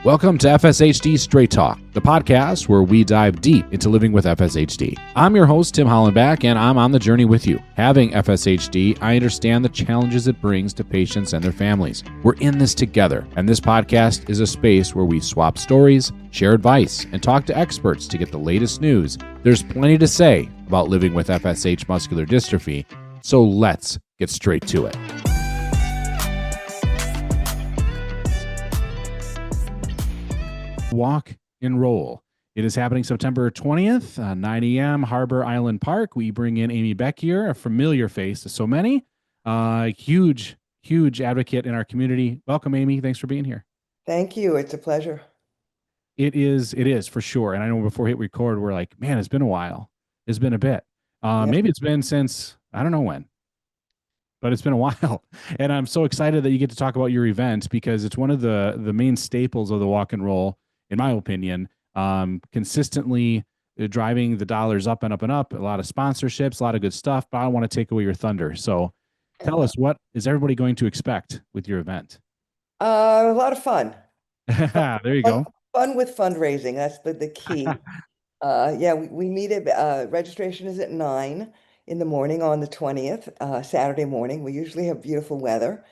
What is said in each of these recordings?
Welcome to FSHD Straight Talk, the podcast where we dive deep into living with FSHD. I'm your host, Tim Hollenback, and I'm on the journey with you. Having FSHD, I understand the challenges it brings to patients and their families. We're in this together, and this podcast is a space where we swap stories, share advice, and talk to experts to get the latest news. There's plenty to say about living with FSH muscular dystrophy, so let's get straight to it. Walk and Roll. It is happening September 20th, 9 a.m., Harbor Island Park. We bring in Amy Bekier, a familiar face to so many, huge advocate in our community. Welcome, Amy. Thanks for being here. Thank you. It's a pleasure. It is for sure. And I know before we hit record, we're like, man, it's been a while. It's been a bit. Yes. Maybe it's been since, I don't know when, but it's been a while. And I'm so excited that you get to talk about your event because it's one of the main staples of the Walk and Roll, in my opinion, consistently driving the dollars up and up and up, a lot of sponsorships, a lot of good stuff, but I don't want to take away your thunder. So tell us, what is everybody going to expect with your event? A lot of fun. There you go. Fun with fundraising. That's the key. We meet at, registration is at 9 in the morning on the 20th, Saturday morning. We usually have beautiful weather.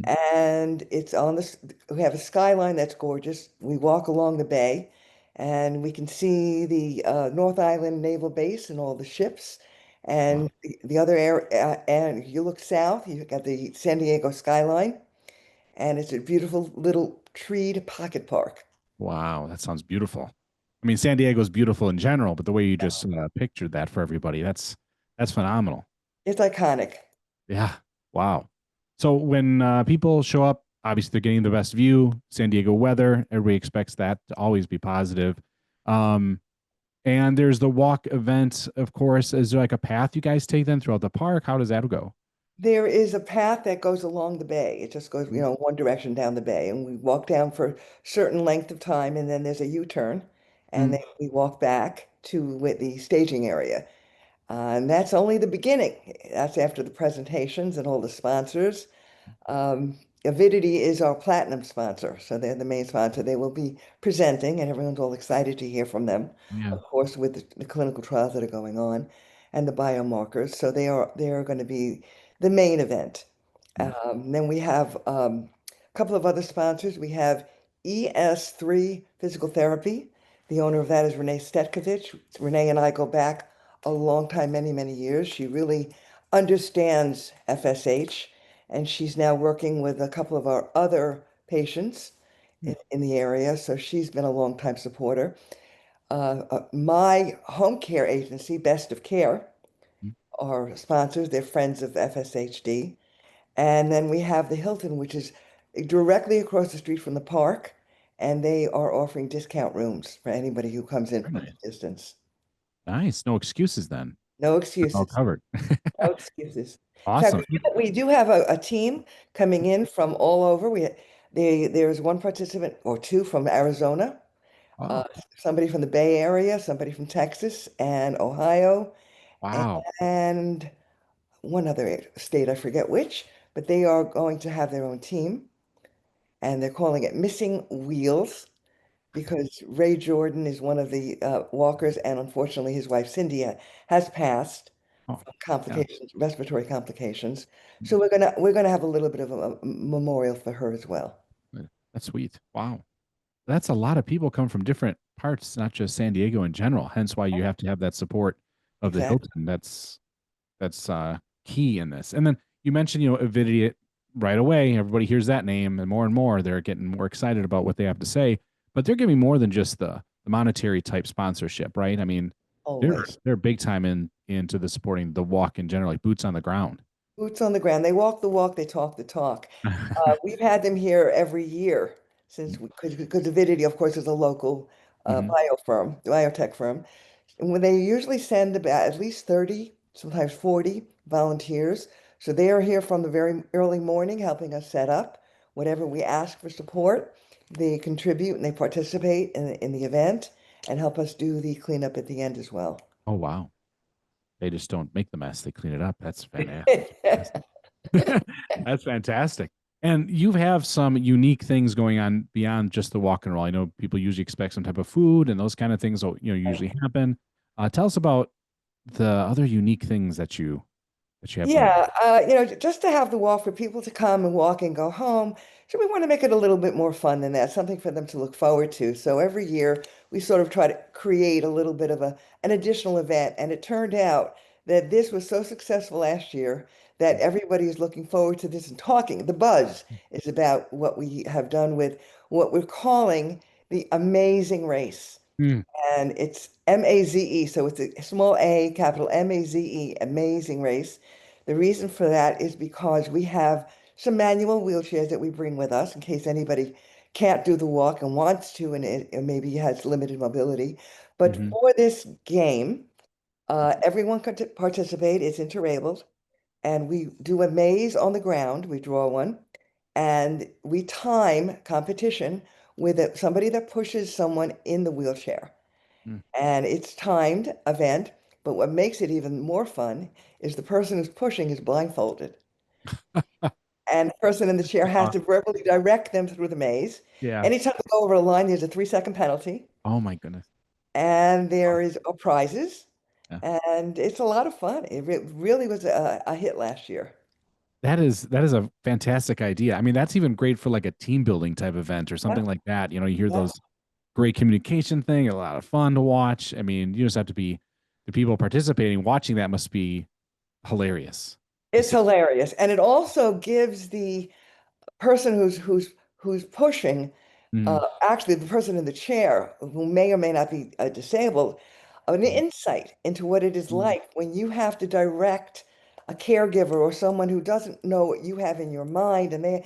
And it's we have a skyline that's gorgeous. We walk along the bay and we can see the North Island Naval Base and all the ships. And the other area, and you look south, you've got the San Diego skyline, and it's a beautiful little treed pocket park. Wow, that sounds beautiful. I mean, San Diego's beautiful in general, but the way you just pictured that for everybody, that's phenomenal. It's iconic. Yeah. Wow. So when people show up, obviously they're getting the best view, San Diego weather. Everybody expects that to always be positive. And there's the walk event, of course. Is there like a path you guys take then throughout the park? How does that go? There is a path that goes along the bay. It just goes, one direction down the bay. And we walk down for a certain length of time, and then there's a U-turn, and then we walk back to the staging area. And that's only the beginning. That's after the presentations and all the sponsors. Avidity is our platinum sponsor, so they're the main sponsor. They will be presenting, and everyone's all excited to hear from them, of course, with the clinical trials that are going on and the biomarkers. So they are going to be the main event. Then we have a couple of other sponsors. We have ES3 Physical Therapy. The owner of that is Renee Stetkovich. Renee and I go back a long time, many, many years. She really understands FSH, and she's now working with a couple of our other patients in the area. So she's been a long time supporter. My home care agency, Best of Care, are sponsors. They're friends of FSHD. And then we have the Hilton, which is directly across the street from the park, and they are offering discount rooms for anybody who comes in from a distance. Nice. No excuses then. No excuses. All covered. No excuses. Awesome. In fact, we do have a team coming in from all over. There's one participant or two from Arizona, somebody from the Bay Area, somebody from Texas and Ohio. Wow. And one other state, I forget which, but they are going to have their own team. And they're calling it Missing Wheels because Ray Jordan is one of the walkers, and unfortunately his wife Cindy has passed from complications, respiratory complications. So we're gonna have a little bit of a memorial for her as well. That's sweet. Wow. That's a lot of people come from different parts, not just San Diego in general. Hence why you have to have that support of the Hilton. That's key in this. And then you mentioned, Avidity right away. Everybody hears that name, and more they're getting more excited about what they have to say. But they're giving more than just the monetary type sponsorship, right? I mean, they're big time into the supporting the walk in general, like boots on the ground. Boots on the ground. They walk the walk, they talk the talk. We've had them here every year because Avidity, of course, is a local biotech firm. And when they usually send about at least 30, sometimes 40 volunteers. So they are here from the very early morning helping us set up whatever we ask for support. They contribute and they participate in the event and help us do the cleanup at the end as well. Oh, wow. They just don't make the mess. They clean it up. That's fantastic. That's fantastic. And you have some unique things going on beyond just the walk and roll. I know people usually expect some type of food and those kind of things, usually happen. Tell us about the other unique things that you have going Yeah, just to have the walk for people to come and walk and go home. So we want to make it a little bit more fun than that, something for them to look forward to. So every year we sort of try to create a little bit of an additional event. And it turned out that this was so successful last year that on. everybody is looking forward to this and talking. The buzz is about what we have done with what we're calling the Amazing Race. Mm, And it's Maze, so it's a small a, capital Maze, Amazing Race. The reason for that is because we have some manual wheelchairs that we bring with us in case anybody can't do the walk and wants to, and maybe has limited mobility. But mhm, for this game, everyone can participate. It's interabled, and we do a maze on the ground. We draw one, and we time competition with somebody that pushes someone in the wheelchair. mm. And it's timed event, but what makes it even more fun is the person who's pushing is blindfolded. And the person in the chair has Uh, to verbally direct them through the maze. yeah. Anytime they go over a line, there's a 3-second penalty, Oh my goodness. and Wow. there is prizes, Yeah. and it's a lot of fun. It really was a hit last year. That is a fantastic idea. I mean, that's even great for like a team building type event or Yeah, something like that. You hear yeah. those great communication thing, a lot of fun to watch. I mean, you just have to be the people participating, watching that must be hilarious to It's see. hilarious. And it also gives the person who's pushing, Mm, actually the person in the chair who may or may not be disabled, an mm, insight into what it is mm. like when you have to direct a caregiver or someone who doesn't know what you have in your mind, and they're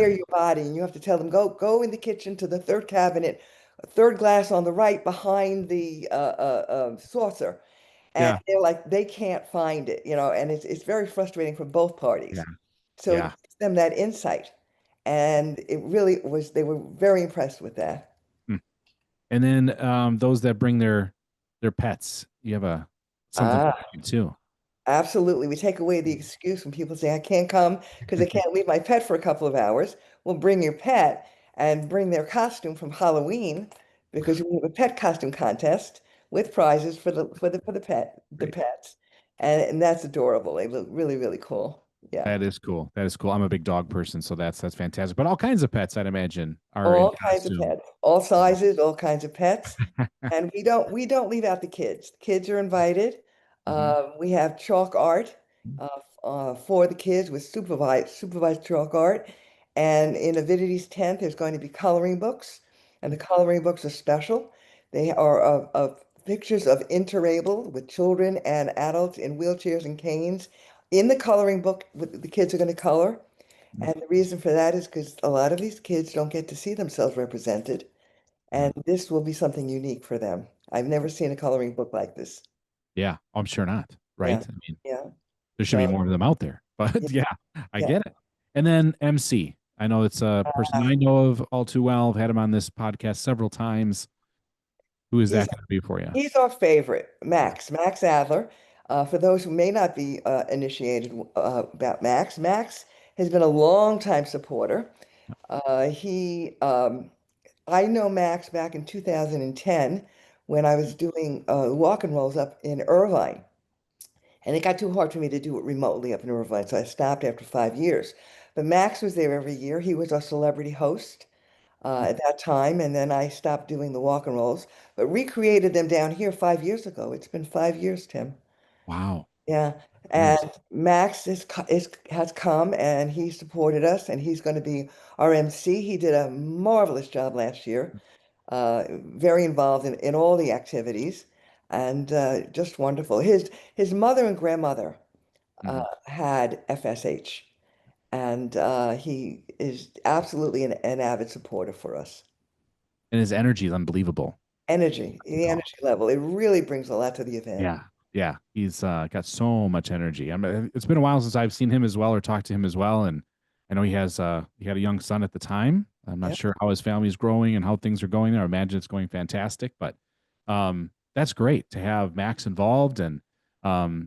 Right. your body, and you have to tell them go in the kitchen to the third cabinet, third glass on the right behind the saucer. And Yeah. they're like, they can't find it, and it's very frustrating for both Yeah. parties. So it Yeah. gives them that insight. And it really was, they were very impressed with that. Mm. And then those that bring their pets, you have a something for Ah, them too. absolutely. We take away the excuse when people say, I can't come because I can't leave my pet for a couple of hours. Well, bring your pet and bring their costume from Halloween because we have a pet costume contest with prizes for the Great. pets. And that's adorable. They look really, really cool. Yeah. That is cool. That is cool. I'm a big dog person, so that's fantastic. But all kinds of pets, I'd imagine, are in All kinds of costume. pets, all sizes, all kinds of pets. And we don't leave out the kids. The kids are invited. Mhm. We have chalk art for the kids with supervised chalk art. And in Avidity's tent, there's going to be coloring books, and the coloring books are special. They are of pictures of interabled with children and adults in wheelchairs and canes. In the coloring book, the kids are going to color. Mm, And the reason for that is because a lot of these kids don't get to see themselves represented. mm. And this will be something unique for them. I've never seen a coloring book like this. Yeah, I'm sure not, Yeah. right? I mean, Yeah. there should be So, more of them out there. yeah. But yeah, I Yeah. get it. And then MC. I know it's a person Uh, I know of all too well. I've had him on this podcast several times. Who is he's that going to be for you? he's our favorite, Max Adler. For those who may not be initiated about Max has been a longtime supporter. He I know Max back in 2010 when I was doing walk and rolls up in Irvine. And it got too hard for me to do it remotely up in Irvine, so I stopped after 5 years. But Max was there every year. He was our celebrity host at that time, and then I stopped doing the walk and rolls, but recreated them down here 5 years ago. It's been 5 years, Tim. Wow. Yeah. Years. And Max has come and he supported us, and he's going to be our MC. He did a marvelous job last year, very involved in all the activities, and just wonderful. His mother and grandmother Mhm. had FSH, and he is absolutely an avid supporter for us. And his energy is unbelievable. The Oh, energy level, it really brings a lot to the event. yeah. Yeah. He's got so much energy. I mean, it's been a while since I've seen him as well or talked to him as well. And I know he had a young son at the time. I'm not Yeah. sure how his family's growing and how things are going there. I imagine it's going fantastic, but that's great to have Max involved. And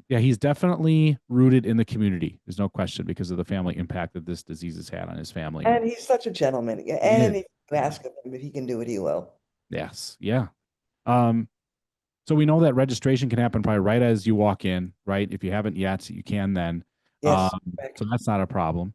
Yeah, he's definitely rooted in the community. There's no question because of the family impact that this disease has had on his family. And And he's such a gentleman. he is. And if you Yeah. ask him if he can do it, he will. Yes. Yeah. Um, so we know that registration can happen probably right as you walk in, right? If you haven't yet, you can then. Yes, So correct. that's not a problem.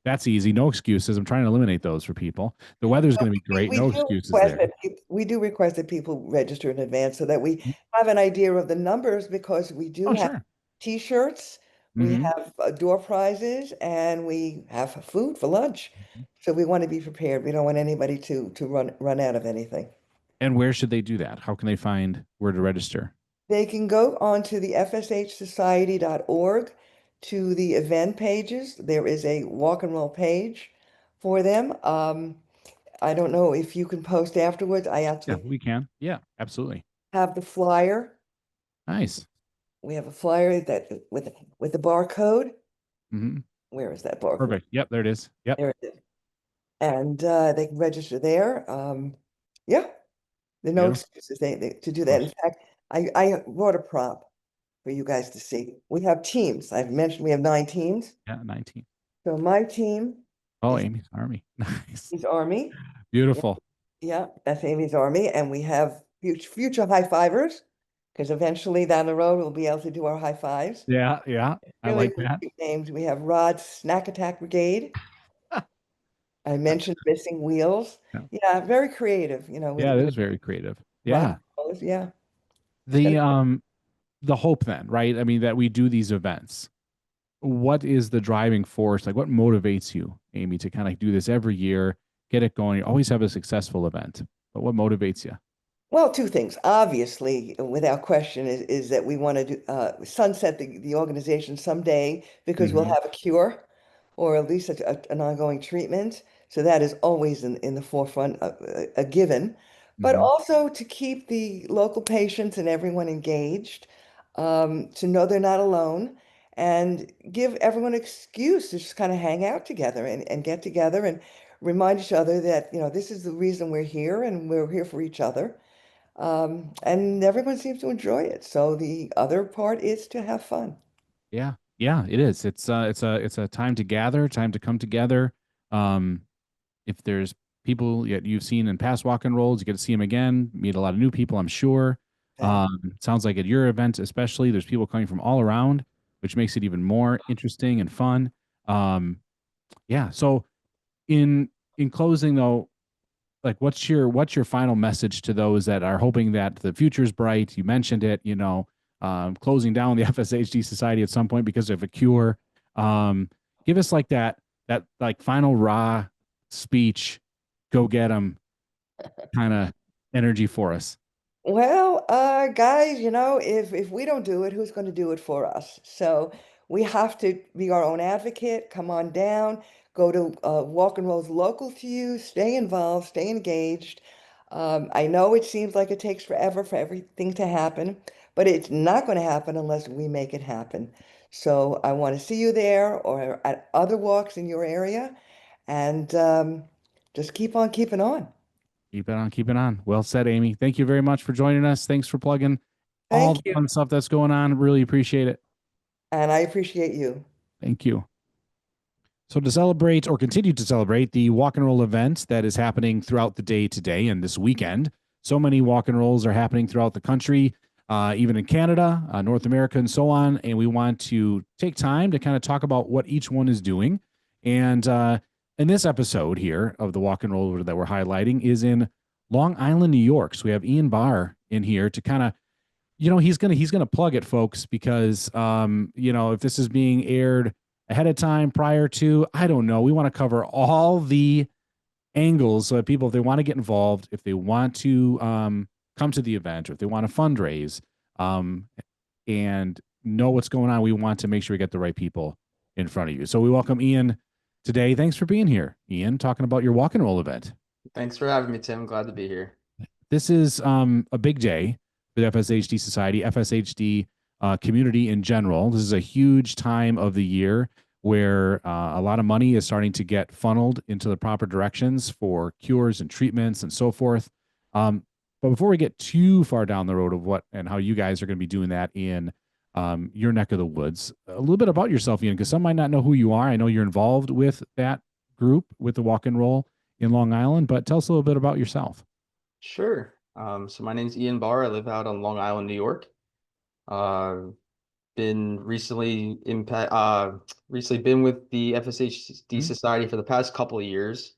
That's easy. No excuses. I'm trying to eliminate those for people. The weather's No, going to be great. we No do excuses request there. that we do request that people register in advance so that we have an idea of the numbers because we do Oh, have sure. T-shirts, we Hmm. have door prizes, and we have food for lunch. So we want to be prepared. We don't want anybody to run out of anything. And where should they do that? How can they find where to register? They can go on to the fshsociety.org to the event pages. There is a walk and roll page for them. I don't know if you can post afterwards. I Yeah, actually we can. Yeah, absolutely. have the flyer. Nice. We have a flyer that with the barcode. Hmm. Where is that barcode? Perfect. Yep, there it is. Yep. There it is. And they can register there. Yeah, there are no Beautiful. excuses to do Of that. In course. fact, I brought a prop for you guys to see. We have teams. I've mentioned we have 9 teams. Yeah, 19. So my team Oh, is Amy's Army. Nice. Amy's Army. Yeah, Beautiful. yeah, that's Amy's Army. And we have future high fivers because eventually down the road we'll be able to do our high fives. Yeah, yeah. I Really, like really that. cute names. We have Rod's Snack Attack Brigade. I mentioned Missing Wheels. Yeah, Yeah, very creative, yeah, it with is very creative. rock Yeah. colors. Yeah, it's gonna. The hope then, right? I mean, that we do these events. What is the driving force? Like what motivates you, Amy, to kind of do this every year, get it going? You always have a successful event. But what motivates you? Well, two things. Obviously, without question, is that we want to sunset the organization someday because we'll Hmm. have a cure or at least an ongoing treatment. So that is always in the forefront, a given. But Hmm. also to keep the local patients and everyone engaged, to know they're not alone, and give everyone an excuse to just kind of hang out together and get together and remind each other that, this is the reason we're here and we're here for each other. And everyone seems to enjoy it. So the other part is to have fun. Yeah. Yeah, it is. It's a time to gather, time to come together. Um, if there's people that you've seen in past walk and rolls, you get to see them again, meet a lot of new people, I'm sure. Exactly. Sounds like at your event, especially, there's people coming from all around, which makes it even more interesting and fun. Um, yeah. So in closing though, like what's your final message to those that are hoping that the future's bright? You mentioned it, closing down the FSHD Society at some point because of a cure. Um, Give us like that like final raw speech, go get them kind of energy for us. Well, guys, if we don't do it, who's going to do it for us? So we have to be our own advocate. Come on down, go to walk and rolls local to you, stay involved, stay engaged. I know it seems like it takes forever for everything to happen, but it's not going to happen unless we make it happen. So I want to see you there or at other walks in your area, and just keep on keeping on. Keep it on, keep it on. Well said, Amy. Thank you very much for joining us. Thanks for plugging all Thank the you. fun stuff that's going on. Really appreciate it. And I appreciate you. Thank you. So, to celebrate or continue to celebrate the walk and roll event that is happening throughout the day today and this weekend, so many walk and rolls are happening throughout the country, even in Canada, North America, and so on. And we want to take time to kind of talk about what each one is doing. And in this episode here of the walk and roll that we're highlighting is in Long Island, New York. So we have Ian Barr in here to kind of, he's gonna plug it, folks, because if this is being aired ahead of time, prior to, I don't know, we want to cover all the angles so that people, if they want to get involved, if they want to come to the event, or if they want to fundraise, um, and know what's going on, we want to make sure we get the right people in front of you. So we welcome Ian today. Thanks for being here, Ian, talking about your walk and roll event. Thanks for having me, Tim. Glad to be here. This is a big day for the FSHD Society, FSHD community in general. This is a huge time of the year where a lot of money is starting to get funneled into the proper directions for cures and treatments and so forth. But before we get too far down the road of what and how you guys are going to be doing that in your neck of the woods. A little bit about yourself, Ian, because some might not know who you are. I know you're involved with that group with the walk and roll in Long Island, but tell us a little bit about yourself. Sure. So my name's Ian Barr. I live out on Long Island, New York. Uh, been recently been with the FSHD Mhm. Society for the past couple of years.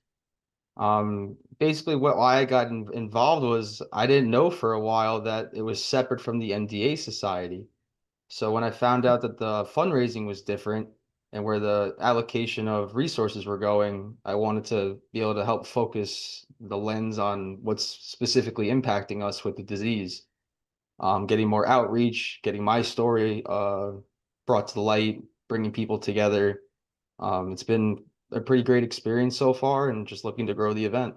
Basically, why I got involved was I didn't know for a while that it was separate from the MDA Society. So when I found out that the fundraising was different and where the allocation of resources were going, I wanted to be able to help focus the lens on what's specifically impacting us with the disease. Getting more outreach, getting my story brought to the light, bringing people together. It's been a pretty great experience so far, and just looking to grow the event.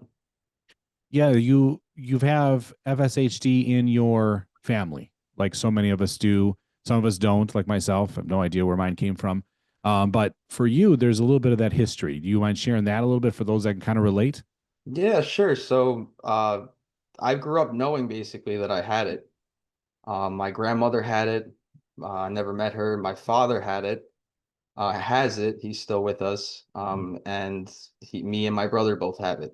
Yeah, you have FSHD in your family, like so many of us do. Some of us don't, like myself. I have no idea where mine came from. But for you, there's a little bit of that history. Do you mind sharing that a little bit for those that can kind of relate? Yeah, sure. So I grew up knowing basically that I had it. My grandmother had it. I never met her. My father had it. Has it. He's still with us. And me and my brother both have it.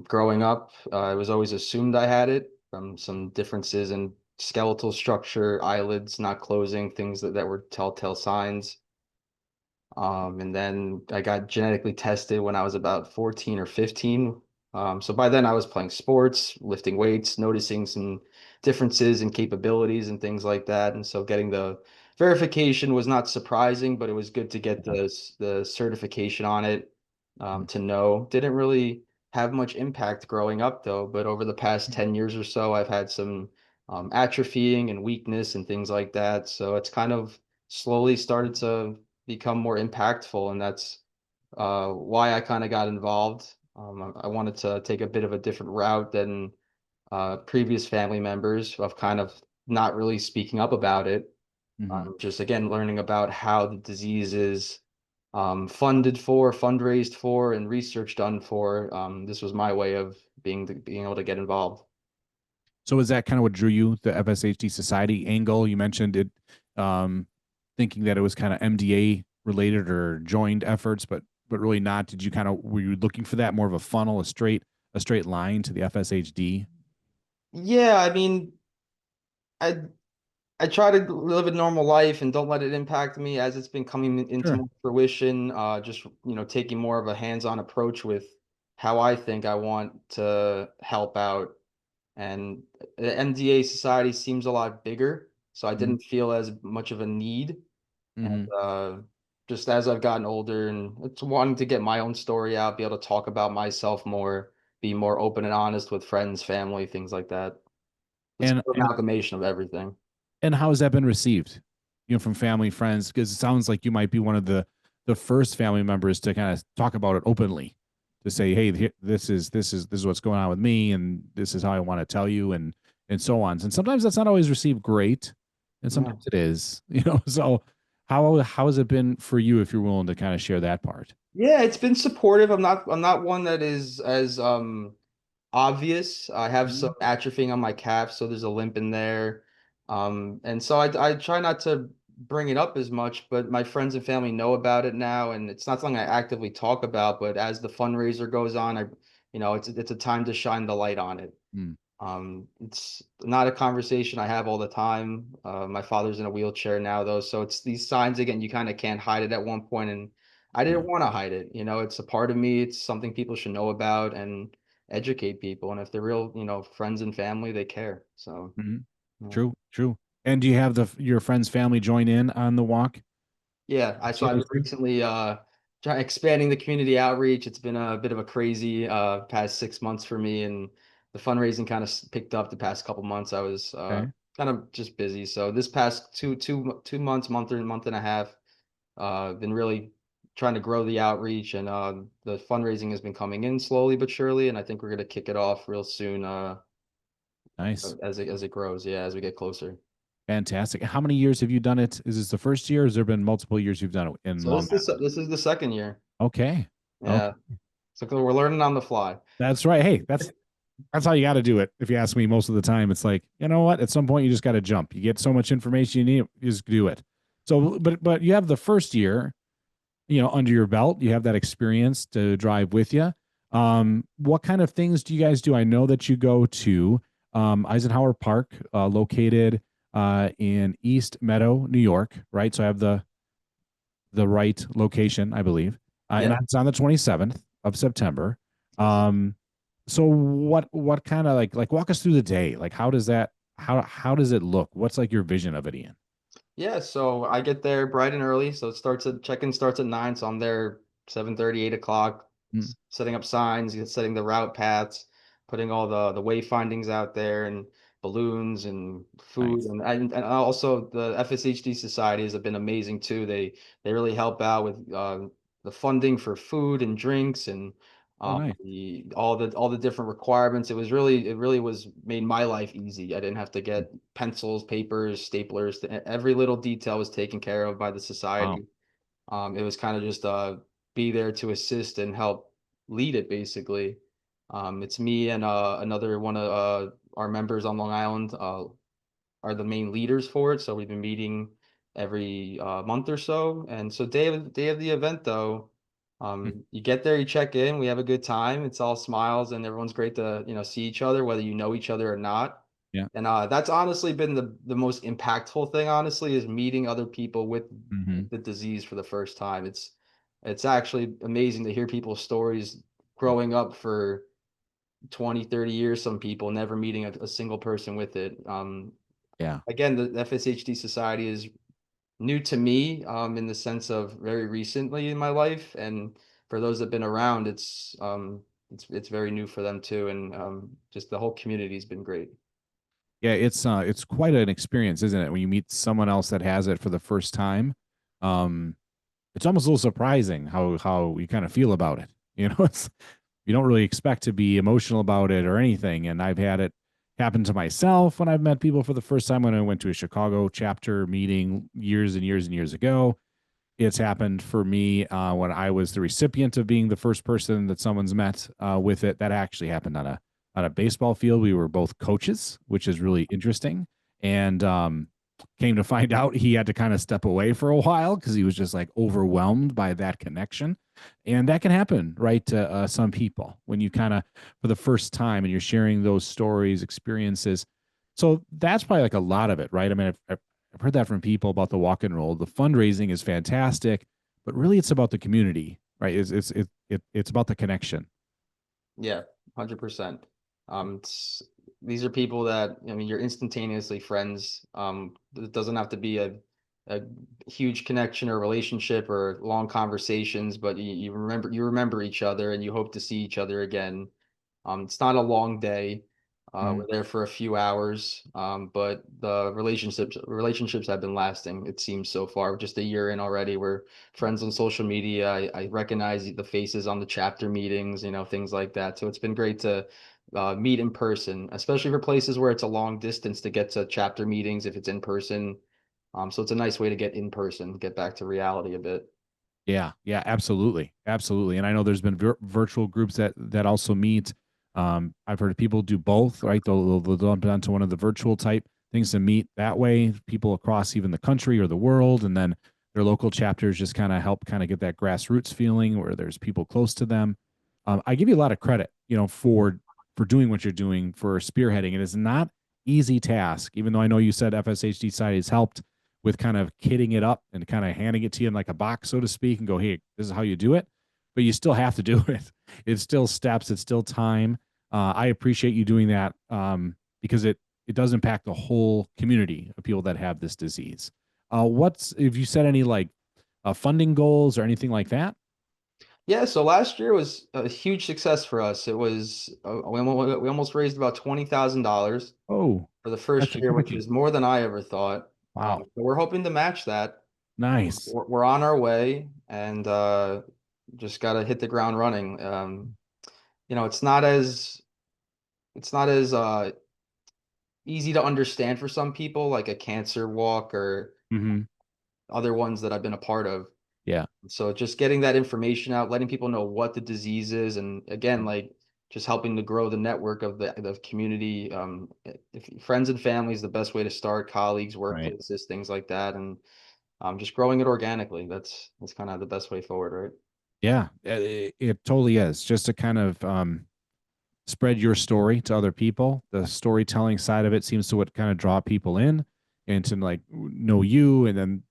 Growing up, it was always assumed I had it from some differences in skeletal structure, eyelids not closing, things that were telltale signs. And then I got genetically tested when I was about 14 or 15. So by then I was playing sports, lifting weights, noticing some differences in capabilities and things like that. And so getting the verification was not surprising, but it was good to get the certification on it, to know. Didn't really have much impact growing up though, but over the past 10 years or so, I've had some atrophying and weakness and things like that. So it's kind of slowly started to become more impactful, and that's why I kind of got involved. I wanted to take a bit of a different route than previous family members of kind of not really speaking up about it. Mhm. Just again, learning about how the disease is funded for, fundraised for, and research done for. This was my way of being able to get involved. So is that kind of what drew you, the FSHD Society angle? You mentioned it, um, thinking that it was kind of MDA related or joined efforts, but really not. Did you kind of were you looking for that more of a funnel, a straight line to the FSHD? Yeah, I mean, I I try to live a normal life and don't let it impact me as it's been coming into Sure. more fruition. Just taking more of a hands-on approach with how I think I want to help out. And the MDA society seems a lot bigger, so I Mhm. didn't feel as much of a need. And Mhm. just as I've gotten older and it's wanting to get my own story out, be able to talk about myself more, be more open and honest with friends, family, things like that. It's And an amalgamation of everything. how has that been received? From family, friends, because it sounds like you might be one of the first family members to kind of talk about it openly, to say, "Hey, this is what's going on with me, and this is how I want to tell you," and so on. And sometimes that's not always received great, and Yeah. sometimes it is. So how has it been for you, if you're willing to kind of share that part? Yeah, it's been supportive. I'm not one that is as obvious. I have some Mhm. atrophying on my calf, so there's a limp in there. And so I try not to bring it up as much, but my friends and family know about it now, and it's not something I actively talk about, but as the fundraiser goes on, it's a time to shine the light on it. Mm, It's not a conversation I have all the time. My father's in a wheelchair now, though, so it's these signs again. You kind of can't hide it at one point, and I didn't yeah. want to hide it. It's a part of me. It's something people should know about and educate people. And if they're real, friends and family, they care. So, Mhm. yeah. True, true. And do you have your friends' family join in on the walk? Yeah, so I've been Seriously? recently expanding the community outreach. It's been a bit of a crazy past 6 months for me, and the fundraising kind of picked up the past couple months. I was Okay. kind of just busy. So this past 2 months, month and a half, been really trying to grow the outreach, and the fundraising has been coming in slowly but surely, and I think we're gonna kick it off real soon Nice. as it grows. Yeah, as we get closer. Fantastic. How many years have you done it? Is this the first year, or has there been multiple years you've done it in So Long Island? this is the second year. Okay. Okay. Yeah, so we're learning on the fly. That's right. Hey, That's how you got to do it. If you ask me, most of the time, it's like, you know what? At some point, you just got to jump. You get so much information you need, you just do it. So, but you have the first year, under your belt. You have that experience to drive with you. What kind of things do you guys do? I know that you go to Eisenhower Park, located in East Meadow, New York, right? So I have the right location, I believe, and Yeah. it's on the 27th of September. Yes. So what kind of like walk us through the day? Like how does it look? What's like your vision of it, Ian? Yeah, so I get there bright and early. So it starts at check-in starts at 9. So I'm there 7:30, 8 o'clock, Mm, setting up signs, setting the route paths, putting all the wayfindings out there and balloons and food. nice. And also the FSHD societies have been amazing too. They really help out with the funding for food and drinks and Oh, nice. all the different requirements. It really was made my life easy. I didn't have to get pencils, papers, staplers. Every little detail was taken care of by the Wow. society. It was kind of just be there to assist and help lead it basically. It's me and another one of our members on Long Island are the main leaders for it. So we've been meeting every month or so. And so day of the event though, Mm, you get there, you check in, we have a good time. It's all smiles and everyone's great to, see each other, whether you know each other or not. yeah. And that's honestly been the most impactful thing, honestly, is meeting other people with Hmm. the disease for the first time. It's actually amazing to hear people's stories growing up for 20, 30 years, some people never meeting a single person with it. Yeah. Again, the FSHD Society is new to me in the sense of very recently in my life, and for those that've been around, it's very new for them too, and just the whole community's been great. Yeah, it's quite an experience, isn't it? When you meet someone else that has it for the first time. Um, it's almost a little surprising how you kind of feel about it. It's you don't really expect to be emotional about it or anything. And I've had it happen to myself when I've met people for the first time when I went to a Chicago chapter meeting years and years and years ago. It's happened for me when I was the recipient of being the first person that someone's met with it. That actually happened on a baseball field. We were both coaches, which is really interesting. And came to find out he had to kind of step away for a while because he was just like overwhelmed by that connection. And that can happen, right, to some people when you kind of for the first time and you're sharing those stories, experiences. So that's probably like a lot of it, right? I mean, I've heard that from people about the walk and roll. The fundraising is fantastic, but really it's about the community, right? It's about the connection. Yeah, 100%. These are people that, I mean, you're instantaneously friends. It doesn't have to be a huge connection or relationship or long conversations, but you remember each other and you hope to see each other again. It's not a long day. Mm. We're there for a few hours, but the relationships have been lasting. It seems so far, just a year in already. We're friends on social media. I recognize the faces on the chapter meetings, things like that. So it's been great to meet in person, especially for places where it's a long distance to get to chapter meetings if it's in person. So it's a nice way to get in person, get back to reality a bit. Yeah, yeah, absolutely, absolutely. And I know there's been virtual groups that also meet. I've heard people do both, right? They'll jump onto one of the virtual type things to meet that way, people across even the country or the world, and then their local chapters just kind of help kind of get that grassroots feeling where there's people close to them. I give you a lot of credit, for doing what you're doing, for spearheading. It is not easy task, even though I know you said FSHD Society has helped with kind of kitting it up and kind of handing it to you in like a box, so to speak, and go, hey, this is how you do it. But you still have to do it. It's still steps. It's still time. I appreciate you doing that because it does impact the whole community of people that have this disease. What's if you set any like funding goals or anything like that? Yeah, so last year was a huge success for us. It was we almost raised about $20,000 Oh, for the that's first year, which significant. is more than I ever thought. Wow, So we're hoping to match that. nice. We're on our way, and just got to hit the ground running. It's not as easy to understand for some people, like a cancer walk or Hmm. other ones that I've been a part of. Yeah. So just getting that information out, letting people know what the disease is, and again, like just helping to grow the network of the community. If friends and family is the best way to start, colleagues, Right. workplaces, things like that, and just growing it organically. That's kind of the best way forward, right? Yeah, it totally is. Just to kind of spread your story to other people. The storytelling side of it seems to what kind of draw people in and to like know you, and then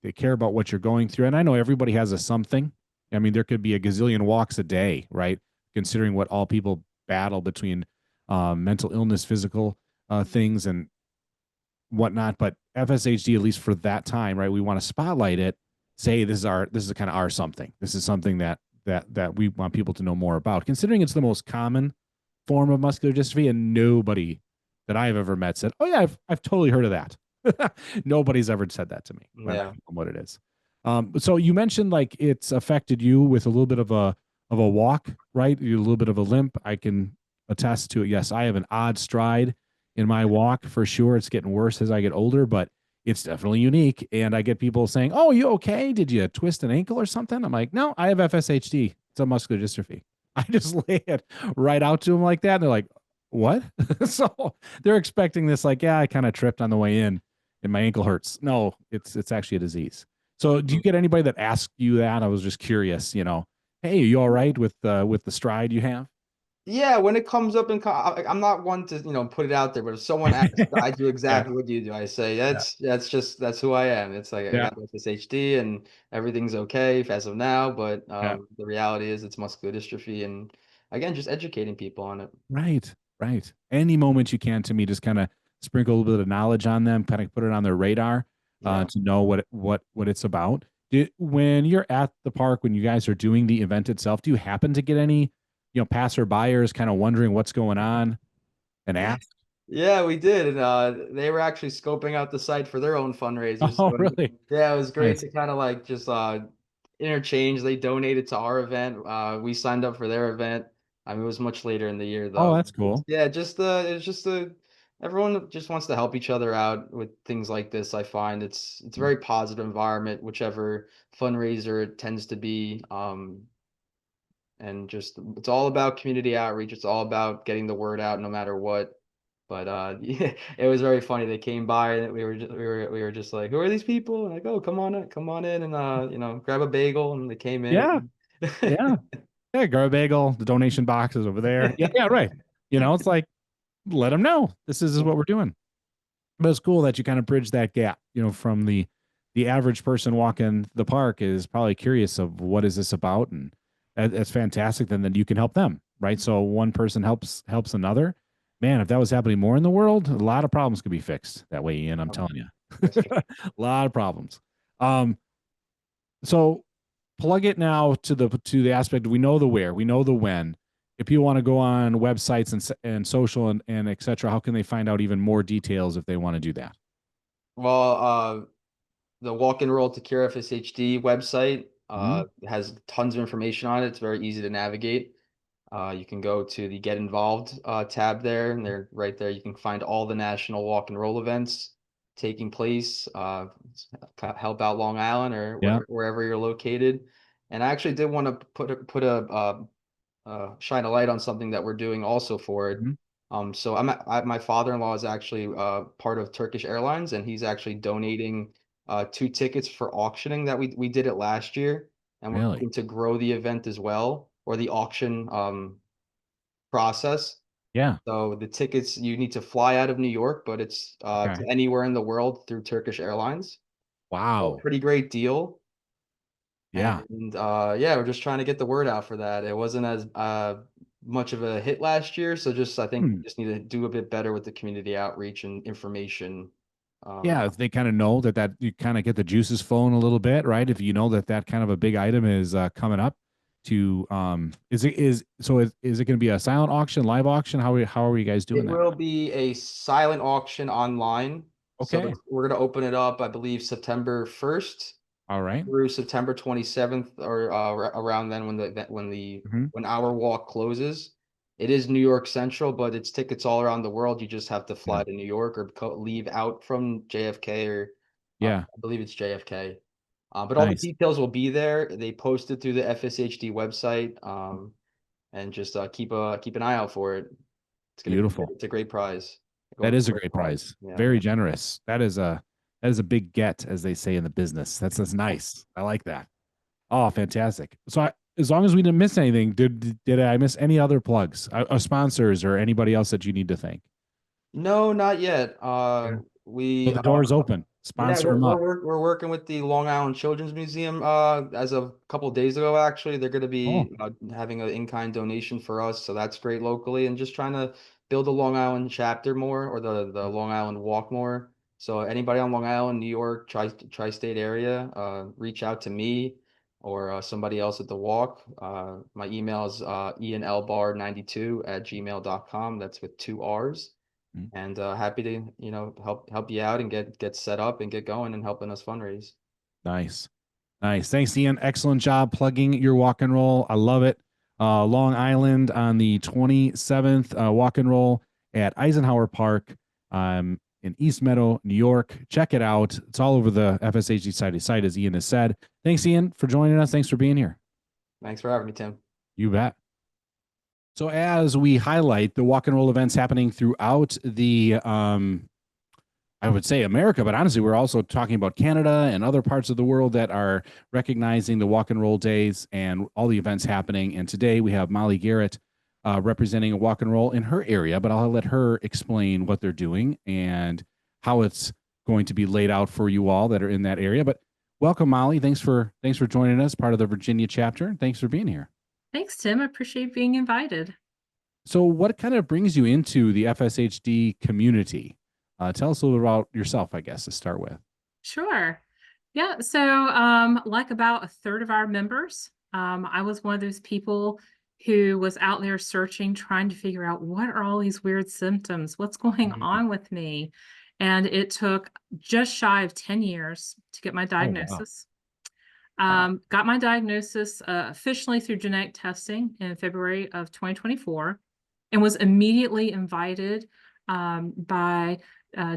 they care about what you're going through. And I know everybody has a something. I mean, there could be a gazillion walks a day, right? Considering what all people battle between mental illness, physical things, and whatnot. But FSHD, at least for that time, right? We want to spotlight it. Say this is kind of our something. This is something that we want people to know more about. Considering it's the most common form of muscular dystrophy, and nobody that I've ever met said, "Oh yeah, I've totally heard of that." Nobody's ever said that to me when I Yeah. told them what it is. So you mentioned like it's affected you with a little bit of a walk, right? You a little bit of a limp. I can attest to it. Yes, I have an odd stride in my walk for sure. It's getting worse as I get older, but it's definitely unique. And I get people saying, "Oh, you okay? Did you twist an ankle or something?" I'm like, "No, I have FSHD. It's a muscular dystrophy." I just lay it right out to them like that. And they're like, "What?" So they're expecting this, like, yeah, I kind of tripped on the way in and my ankle hurts. No, it's actually a disease. So do you get anybody that asks you that? I was just curious, hey, are you all right with the stride you have? Yeah, when it comes up I'm not one to, put it out there, but if someone asks, I do Yeah, exactly what you do. I say, yeah, that's who I am. It's like I yeah, got FSHD and everything's okay as of now, but yeah. the reality is it's muscular dystrophy, and again, just educating people on it. Right, right. Any moment you can, to me, just kind of sprinkle a little bit of knowledge on them, kind of put it on their radar Yeah. to know what it's about. When you're at the park, when you guys are doing the event itself, do you happen to get any, passerbyers kind of wondering what's going on and ask? Yeah, we did, and they were actually scoping out the site for their own fundraisers. Oh, So, really? yeah, it was great Nice. to kind of like just interchange. They donated to our event. We signed up for their event. I mean, it was much later in the year Oh, though. that's cool. Yeah, it's just everyone just wants to help each other out with things like this. I find it's a Mm. very positive environment, whichever fundraiser it tends to be. And just it's all about community outreach. It's all about getting the word out no matter what. But yeah, it was very funny. They came by and we were just like, who are these people? And like, oh, come on in and grab a bagel. And they came Yeah, in. yeah, yeah. Gar bagel, the donation box is over there. Yeah, yeah, right. It's like, let them know this is what we're doing. But it's cool that you kind of bridge that gap, from the average person walking the park is probably curious of what is this about, and that's fantastic. Then you can help them, right? So one person helps another. Man, if that was happening more in the world, a lot of problems could be fixed that way, Ian. I'm telling you, That's true. a lot of problems. Um, so plug it now to the aspect. We know the where, we know the when. If people want to go on websites and social and etc., how can they find out even more details if they want to do that? Well, the Walk and Roll to Cure FSHD website Mhm. has tons of information on it. It's very easy to navigate. You can go to the Get Involved tab there, and they're right there. You can find all the national walk and roll events taking place. Help out Long Island or Yeah. wherever you're located. And I actually did want to shine a light on something that we're doing also for it. Mhm. So my father-in-law is actually part of Turkish Airlines, and he's actually donating 2 tickets for auctioning that we did it last year, and we're Really? looking to grow the event as well, or the auction process. Yeah. So the tickets, you need to fly out of New York, but it's Okay. to anywhere in the world through Turkish Airlines. So Wow. pretty great deal. Yeah. And yeah, we're just trying to get the word out for that. It wasn't as much of a hit last year, so just I think Hmm. we just need to do a bit better with the community outreach and information. Yeah, if they kind of know that you kind of get the juices flowing a little bit, right? If you know that kind of a big item is coming up to is it going to be a silent auction, live auction? How are you guys doing It that? will be a silent auction online. So Okay. we're going to open it up, I believe, September 1st All right. through September 27th, or around then when the event- Mhm. when our walk closes. It is New York Central, but it's tickets all around the world. You just have to Yeah. fly to New York or leave out from JFK, or Yeah. I believe it's JFK. But all the Nice. details will be there. They posted through the FSHD website. and just keep an eye out for it. Beautiful. It's a great prize. That is a great prize. Yeah. Very generous. That is a big get, as they say in the business. That's nice. I like that. Oh, fantastic. So as long as we didn't miss anything, did I miss any other plugs, sponsors, or anybody else that you need to thank? No, not yet. So We the door's open. Yeah, Sponsor them up. we're working with the Long Island Children's Museum as of a couple of days ago, actually. They're going to Oh, be having an in-kind donation for us, so that's great locally, and just trying to build the Long Island chapter more, or the Long Island walk more. So anybody on Long Island, New York, tri-state area, reach out to me or somebody else at the walk. My email is ianlbar92@gmail.com. That's with 2 R's. mm, And happy to help you out and get set up and get going and helping us fundraise. nice. Nice. Thanks, Ian. Excellent job plugging your walk and roll. I love it. Long Island on the 27th, walk and roll at Eisenhower Park in East Meadow, New York. Check it out. It's all over the FSHD site, as Ian has said. Thanks, Ian, for joining us. Thanks for being here. Thanks for having me, Tim. You bet. So as we highlight the walk and roll events happening throughout the I would say America, but honestly, we're also talking about Canada and other parts of the world that are recognizing the walk and roll days and all the events happening. And today we have Mollie Garrett representing a walk and roll in her area, but I'll let her explain what they're doing and how it's going to be laid out for you all that are in that area. But welcome, Mollie. Thanks for joining us, part of the Virginia chapter. Thanks for being here. Thanks, Tim. I appreciate being invited. So what kind of brings you into the FSHD community? Tell us a little bit about yourself, I guess, to start with. Sure. Yeah. So like about a third of our members, I was one of those people who was out there searching, trying to figure out what are all these weird symptoms? What's going on with me? And it took just shy of 10 years to get my diagnosis. Oh, wow. Got my diagnosis officially through genetic testing in February of 2024 and was immediately invited by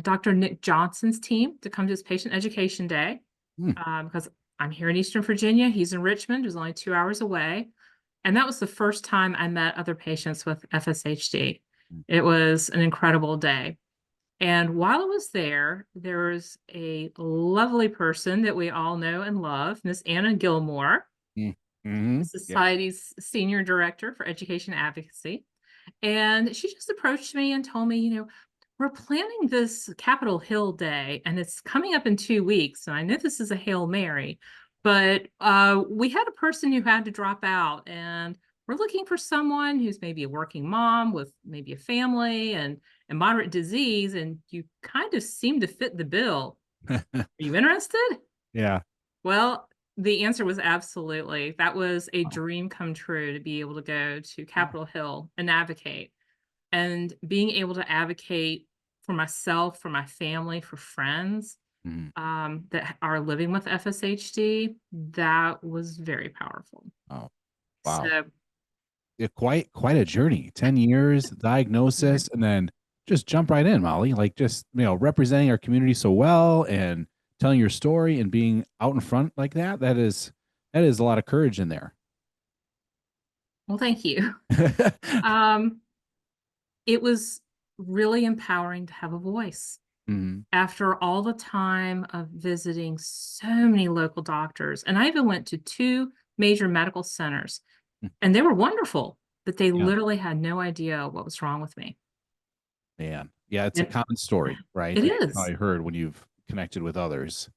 Dr. Nick Johnson's team to come to his patient education day because I'm here in Eastern Virginia. He's in Richmond, who's only 2 hours away. And that was the first time I met other patients with FSHD. It was an incredible day. And while I was there, there was a lovely person that we all know and love, Miss Anna Gilmore, the Society's Senior Director for Education Advocacy. And she just approached me and told me, we're planning this Capitol Hill Day, and it's coming up in 2 weeks. And I know this is a Hail Mary, but we had a person who had to drop out, and we're looking for someone who's maybe a working mom with maybe a family and moderate disease, and you kind of seem to fit the bill. Are you interested? Yeah. Well, the answer was absolutely. That was a dream come true to be able to go to Capitol Hill and advocate. And being able to advocate for myself, for my family, for friends that are living with FSHD, that was very powerful. Oh, wow. So, yeah, quite a journey. 10 years, diagnosis, and then just jump right in, Mollie. Like just, representing our community so well and telling your story and being out in front like that. That is a lot of courage in there. Well, thank you. It was really empowering to have a voice. After all the time of visiting so many local doctors, and I even went to 2 major medical centers, and they were wonderful, but they literally had no idea what was wrong with me. Man, yeah, it's a common story, right? It is. I heard when you've connected with others,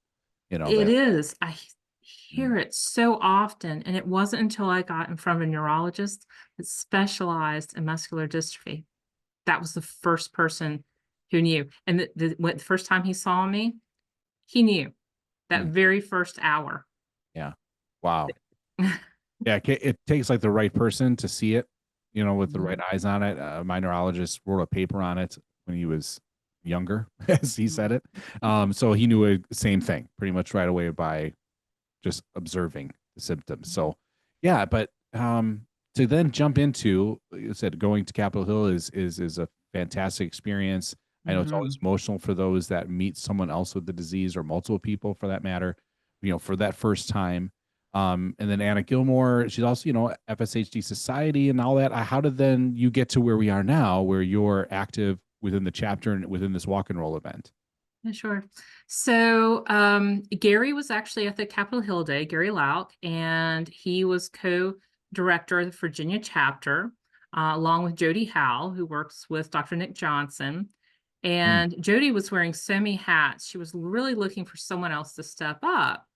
It is. I hear it so often, and it wasn't until I got in front of a neurologist that specialized in muscular dystrophy. That was the first person who knew. And the first time he saw me, he knew that very first hour. Yeah. Wow. Yeah. It takes like the right person to see it, with the right eyes on it. My neurologist wrote a paper on it when he was younger, as he said it. So he knew the same thing pretty much right away by just observing the symptoms. So yeah, but to then jump into, you said, going to Capitol Hill is a fantastic experience. I know it's always emotional for those that meet someone else with the disease or multiple people for that matter, for that first time. And then Anna Gilmore, she's also, FSHD Society and all that. How did then you get to where we are now, where you're active within the chapter and within this walk and roll event? Yeah, sure. So Gary was actually at the Capitol Hill Day, Gary Lauk, and he was co-director of the Virginia chapter, along with Jody Howell, who works with Dr. Nick Johnson. And Jody was wearing so many hats. She was really looking for someone else to step up.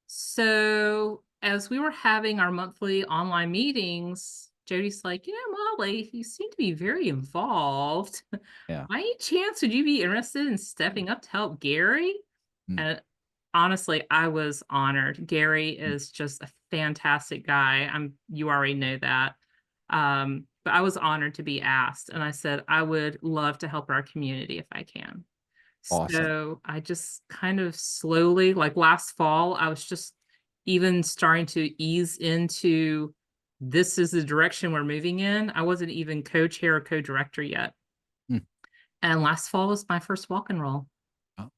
So as we were having our monthly online meetings, Jody's like, Mollie, you seem to be very involved. Yeah. By any chance, would you be interested in stepping up to help Gary? And honestly, I was honored. Gary is just a fantastic guy. You already know that. But I was honored to be asked. And I said, I would love to help our community if I can. Awesome. So I just kind of slowly, like last fall, I was just even starting to ease into this is the direction we're moving in. I wasn't even co-chair or co-director yet. And last fall was my first walk and roll. Oh.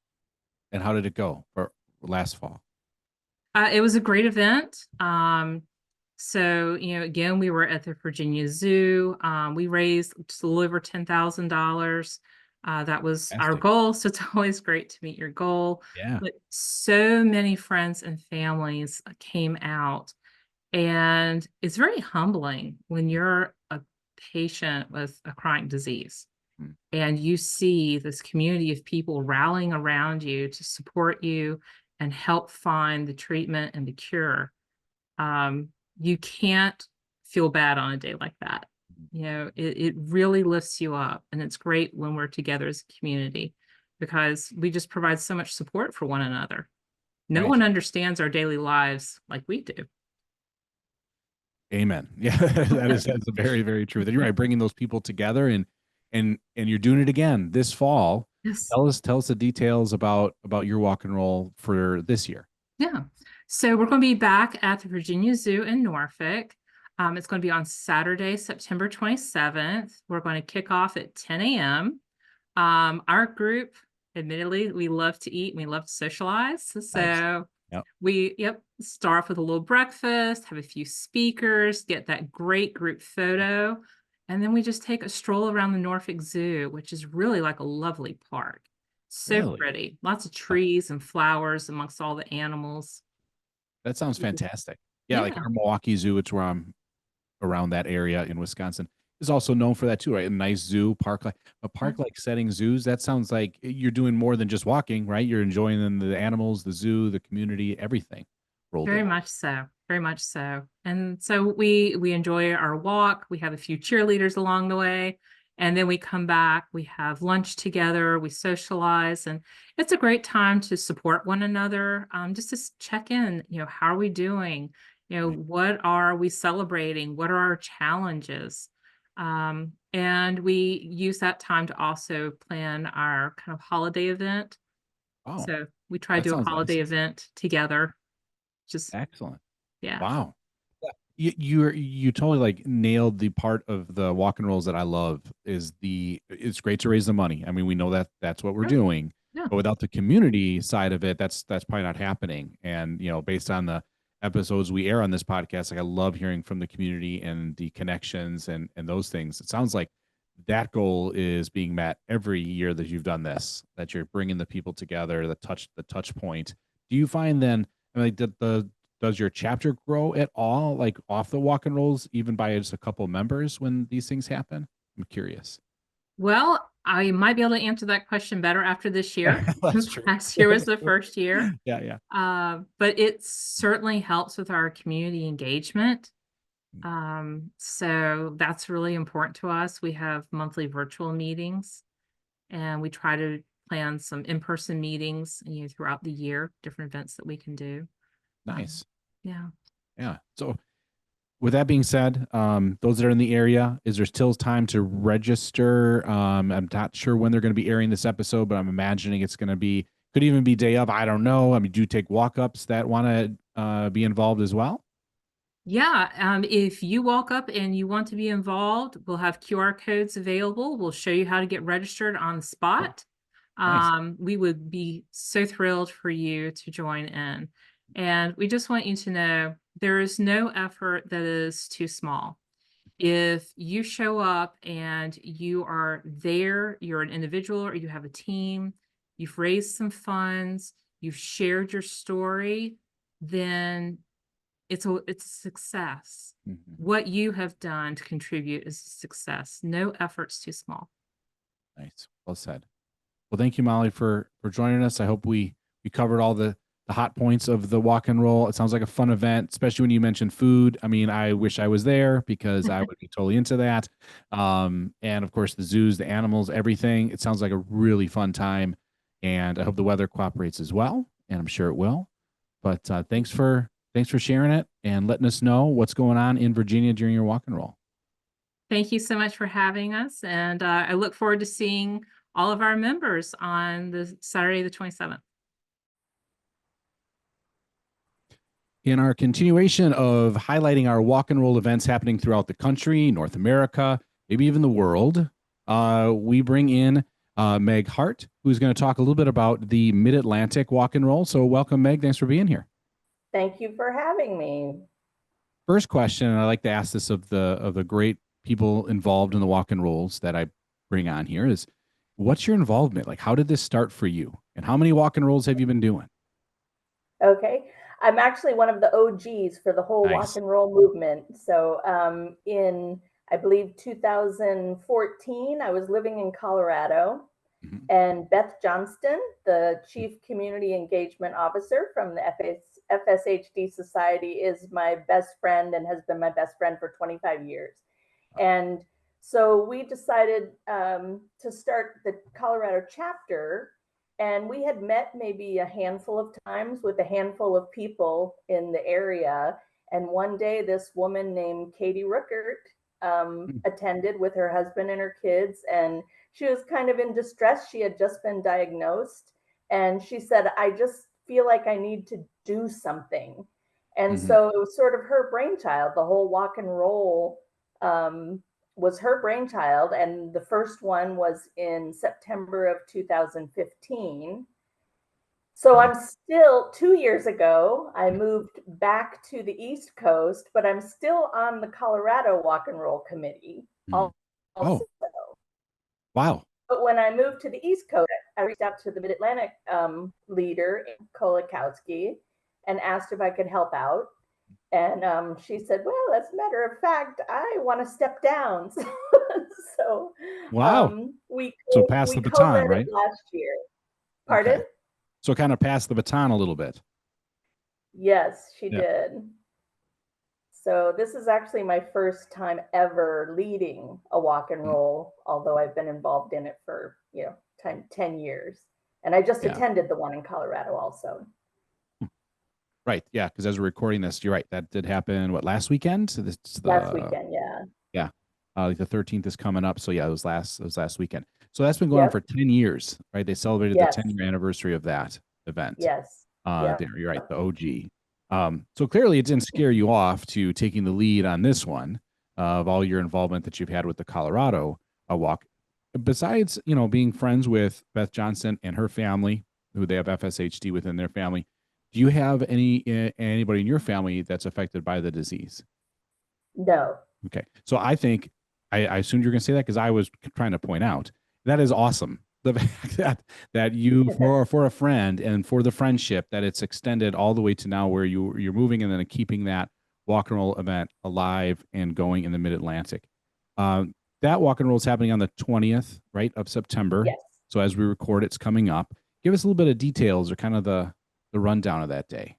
And how did it go for last fall? It was a great event. So, again, we were at the Virginia Zoo. We raised just a little over $10,000. That was our goal. So it's always great to meet your goal. Yeah. But so many friends and families came out. And it's very humbling when you're a patient with a chronic disease and you see this community of people rallying around you to support you and help find the treatment and the cure. You can't feel bad on a day like that. It really lifts you up. And it's great when we're together as a community because we just provide so much support for one another. No one understands our daily lives like we do. Amen. Yeah, that's very, very true. You're right, bringing those people together and you're doing it again this fall. Yes. Tell us the details about your walk and roll for this year. Yeah. So we're going to be back at the Virginia Zoo in Norfolk. It's going to be on Saturday, September 27th. We're going to kick off at 10 a.m. Our group, admittedly, we love to eat and we love to socialize. So we start off with a little breakfast, have a few speakers, get that great group photo. And then we just take a stroll around the Norfolk Zoo, which is really like a lovely park. So pretty. Lots of trees and flowers amongst all the animals. That sounds fantastic. Yeah, like our Milwaukee Zoo, it's where I'm around that area in Wisconsin, is also known for that too, right? A nice zoo, a park-like setting zoos. That sounds like you're doing more than just walking, right? You're enjoying the animals, the zoo, the community, everything. Very much so. Very much so. And so we enjoy our walk. We have a few cheerleaders along the way. And then we come back, we have lunch together, we socialize, and it's a great time to support one another, just to check in, how are we doing? What are we celebrating? What are our challenges? And we use that time to also plan our kind of holiday event. Oh, so we try to do a holiday event together. Just excellent. Yeah. Wow. You totally like nailed the part of the walk and rolls that I love is it's great to raise the money. I mean, we know that that's what we're doing, but without the community side of it, that's probably not happening. And, based on the episodes we air on this podcast, like I love hearing from the community and the connections and those things. It sounds like that goal is being met every year that you've done this, that you're bringing the people together, the touch point. Do you find then, like does your chapter grow at all, like off the walk and rolls, even by just a couple members when these things happen? I'm curious. Well, I might be able to answer that question better after this year. That's true. Last year was the first year. Yeah. But it certainly helps with our community engagement. So that's really important to us. We have monthly virtual meetings and we try to plan some in-person meetings, throughout the year, different events that we can do. Nice. Yeah. So with that being said, those that are in the area, is there still time to register? I'm not sure when they're going to be airing this episode, but I'm imagining it's going to could even be day of. I don't know. I mean, do you take walk-ups that want to be involved as well? Yeah. If you walk up and you want to be involved, we'll have QR codes available. We'll show you how to get registered on the spot. Nice. We would be so thrilled for you to join in. And we just want you to know There is no effort that is too small. If you show up and you are there, you're an individual or you have a team, you've raised some funds, you've shared your story, then it's a success. What you have done to contribute is a success. No effort's too small. Nice. Well said. Well, thank you, Mollie, for joining us. I hope we covered all the hot points of the walk and roll. It sounds like a fun event, especially when you mentioned food. I mean, I wish I was there because I would be totally into that. And of course, the zoos, the animals, everything. It sounds like a really fun time, and I hope the weather cooperates as well, and I'm sure it will. But thanks for sharing it and letting us know what's going on in Virginia during your walk and roll. Thank you so much for having us, and I look forward to seeing all of our members on the Saturday, the 27th. In our continuation of highlighting our walk and roll events happening throughout the country, North America, maybe even the world, we bring in Meg Hart, who's going to talk a little bit about the Mid-Atlantic walk and roll. So welcome, Meg. Thanks for being here. Thank you for having me. First question, and I like to ask this of the great people involved in the walk and rolls that I bring on here, is what's your involvement? Like, how did this start for you? And how many walk and rolls have you been doing? Okay. I'm actually one of the OGs for the whole walk and roll movement. So in, I believe, 2014, I was living in Colorado, and Beth Johnston, the Chief Community Engagement Officer from the FSHD Society, is my best friend and has been my best friend for 25 years. And so we decided to start the Colorado chapter. And we had met maybe a handful of times with a handful of people in the area. And one day, this woman named Katie Ruckert attended with her husband and her kids. And she was kind of in distress. She had just been diagnosed. And she said, I just feel like I need to do something. And so it was sort of her brainchild. The whole walk and roll was her brainchild, and the first one was in September of 2015. So I'm still, 2 years ago, I moved back to the East Coast, but I'm still on the Colorado Walk and Roll Committee also. Wow. But when I moved to the East Coast, I reached out to the Mid-Atlantic leader, Kolakowski, and asked if I could help out. And she said, well, as a matter of fact, I want to step down. So wow. We passed the baton, right? Last year. Pardon? Okay. So kind of passed the baton a little bit. Yes, she did. So this is actually my first time ever leading a walk and roll, although I've been involved in it for 10 years. And I just attended the one in Colorado also. Right. Yeah. Because as we're recording this, you're right. That did happen. What, last weekend? Last weekend. Yeah. Yeah. Like the 13th is coming up. So yeah, it was last weekend. So that's been going on for 10 years, right? They celebrated the 10-year anniversary of that event. Yes. You're right. The OG. So clearly it didn't scare you off to taking the lead on this one of all your involvement that you've had with the Colorado walk. Besides, being friends with Beth Johnson and her family, who they have FSHD within their family, do you have anybody in your family that's affected by the disease? No. Okay. So I think I assumed you were going to say that because I was trying to point out that is awesome. The fact that you for a friend and for the friendship that it's extended all the way to now where you're moving and then keeping that walk and roll event alive and going in the Mid-Atlantic. That walk and roll is happening on the 20th, right, of September. Yes. So as we record, it's coming up. Give us a little bit of details or kind of the rundown of that day.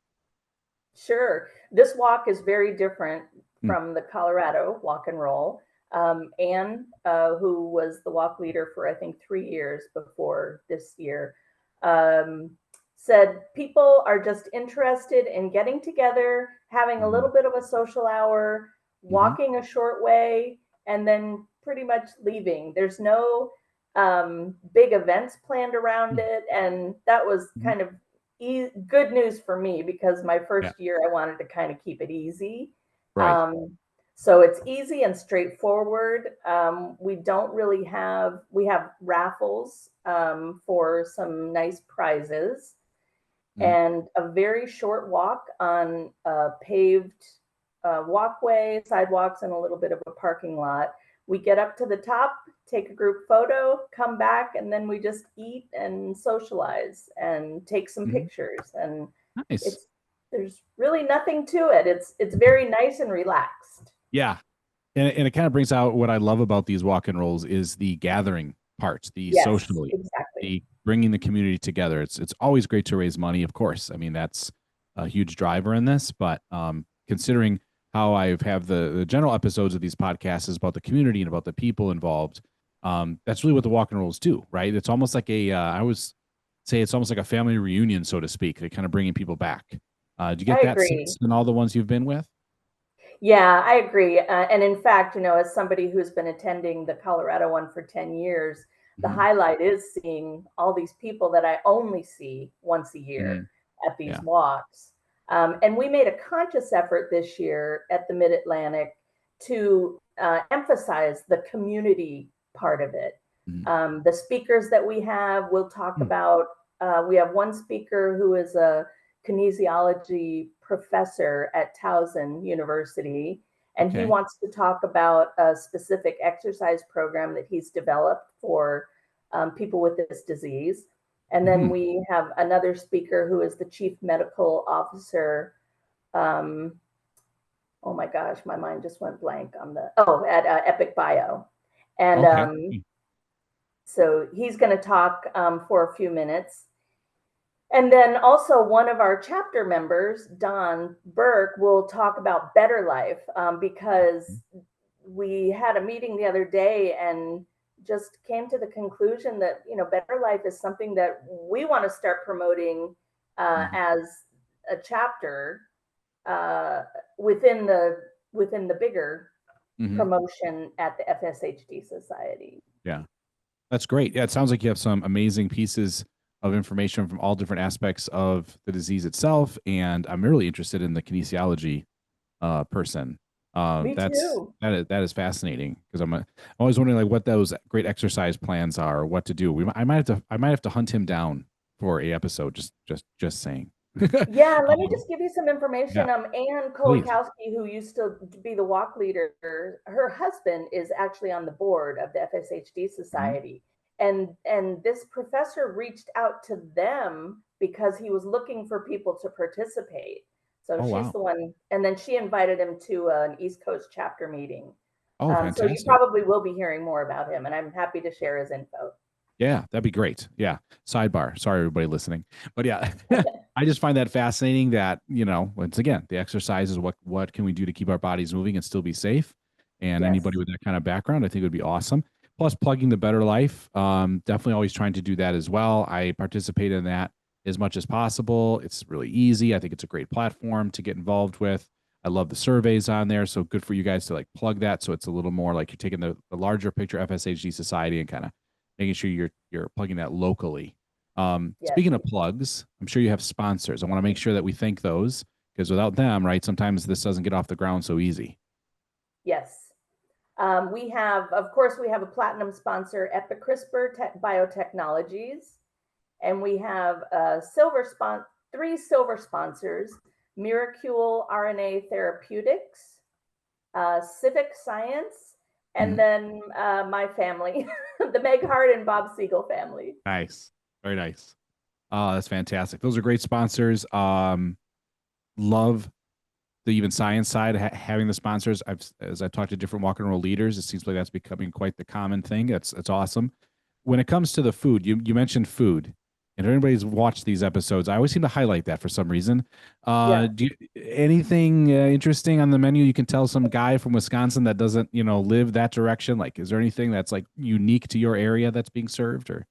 Sure. This walk is very different from the Colorado walk and roll. Anne, who was the walk leader for, I think, 3 years before this year, said people are just interested in getting together, having a little bit of a social hour, walking a short way, and then pretty much leaving. There's no big events planned around it. And that was kind of good news for me because my first year I wanted to kind of keep it easy. Right. So it's easy and straightforward. We don't really we have raffles for some nice prizes. and a very short walk on a paved walkway, sidewalks, and a little bit of a parking lot. We get up to the top, take a group photo, come back, and then we just eat and socialize and take some pictures. And nice. There's really nothing to it. It's very nice and relaxed. Yeah. And it kind of brings out what I love about these walk and rolls is the gathering part, the socially, the bringing the community together. It's always great to raise money, of course. I mean, that's a huge driver in this, but considering how I have the general episodes of these podcasts is about the community and about the people involved. That's really what the walk and rolls do, right? It's almost like I always say it's almost like a family reunion, so to speak. They're kind of bringing people back. Do you get that sense in all the ones you've been with? Yeah, I agree. And in fact, as somebody who's been attending the Colorado one for 10 years, the highlight is seeing all these people that I only see once a year at these walks. And we made a conscious effort this year at the Mid-Atlantic to emphasize the community part of it. The speakers that we have, we'll talk about, we have one speaker who is a kinesiology professor at Towson University, and he wants to talk about a specific exercise program that he's developed for people with this disease. And then we have another speaker who is the chief medical officer. Oh my gosh, my mind just went blank on at Epic Bio. And so he's going to talk for a few minutes. And then also one of our chapter members, Don Burke, will talk about Better Life because we had a meeting the other day and just came to the conclusion that, Better Life is something that we want to start promoting as a chapter within the bigger promotion at the FSHD Society. Yeah, that's great. Yeah, it sounds like you have some amazing pieces of information from all different aspects of the disease itself, and I'm really interested in the kinesiology person. Me too. That is fascinating because I'm always wondering like what those great exercise plans are, or what to do. I might have to hunt him down for a episode. Just saying. Yeah, let me just give you some information. Ann Kolakowski, who used to be the walk leader, her husband is actually on the board of the FSHD Society. And this professor reached out to them because he was looking for people to participate. So she's the one, and then she invited him to an East Coast chapter meeting. Fantastic. So you probably will be hearing more about him, and I'm happy to share his info. Yeah, that'd be great. Yeah. Sidebar. Sorry, everybody listening. But yeah, I just find that fascinating that, once again, the exercise is what can we do to keep our bodies moving and still be safe? And anybody with that kind of background, I think would be awesome. Plus plugging the Better Life. Definitely always trying to do that as well. I participate in that as much as possible. It's really easy. I think it's a great platform to get involved with. I love the surveys on there. So good for you guys to like plug that. So it's a little more like you're taking the larger picture FSHD Society and kind of making sure you're plugging that locally. Speaking of plugs, I'm sure you have sponsors. I want to make sure that we thank those because without them, right, sometimes this doesn't get off the ground so easy. Yes. We have a platinum sponsor, EpiCRISPR Biotechnologies, and we have three silver sponsors, Miracule RNA Therapeutics, Civic Science, and then my family, the Meg Hart and Bob Siegel family. Nice. Very nice. Oh, that's fantastic. Those are great sponsors. Love the even science side, having the sponsors. As I talked to different walk and roll leaders, it seems like that's becoming quite the common thing. It's awesome. When it comes to the food, you mentioned food. And if anybody's watched these episodes, I always seem to highlight that for some reason. Do anything interesting on the menu? You can tell some guy from Wisconsin that doesn't, live that direction. Like, is there anything that's like unique to your area that's being served? Or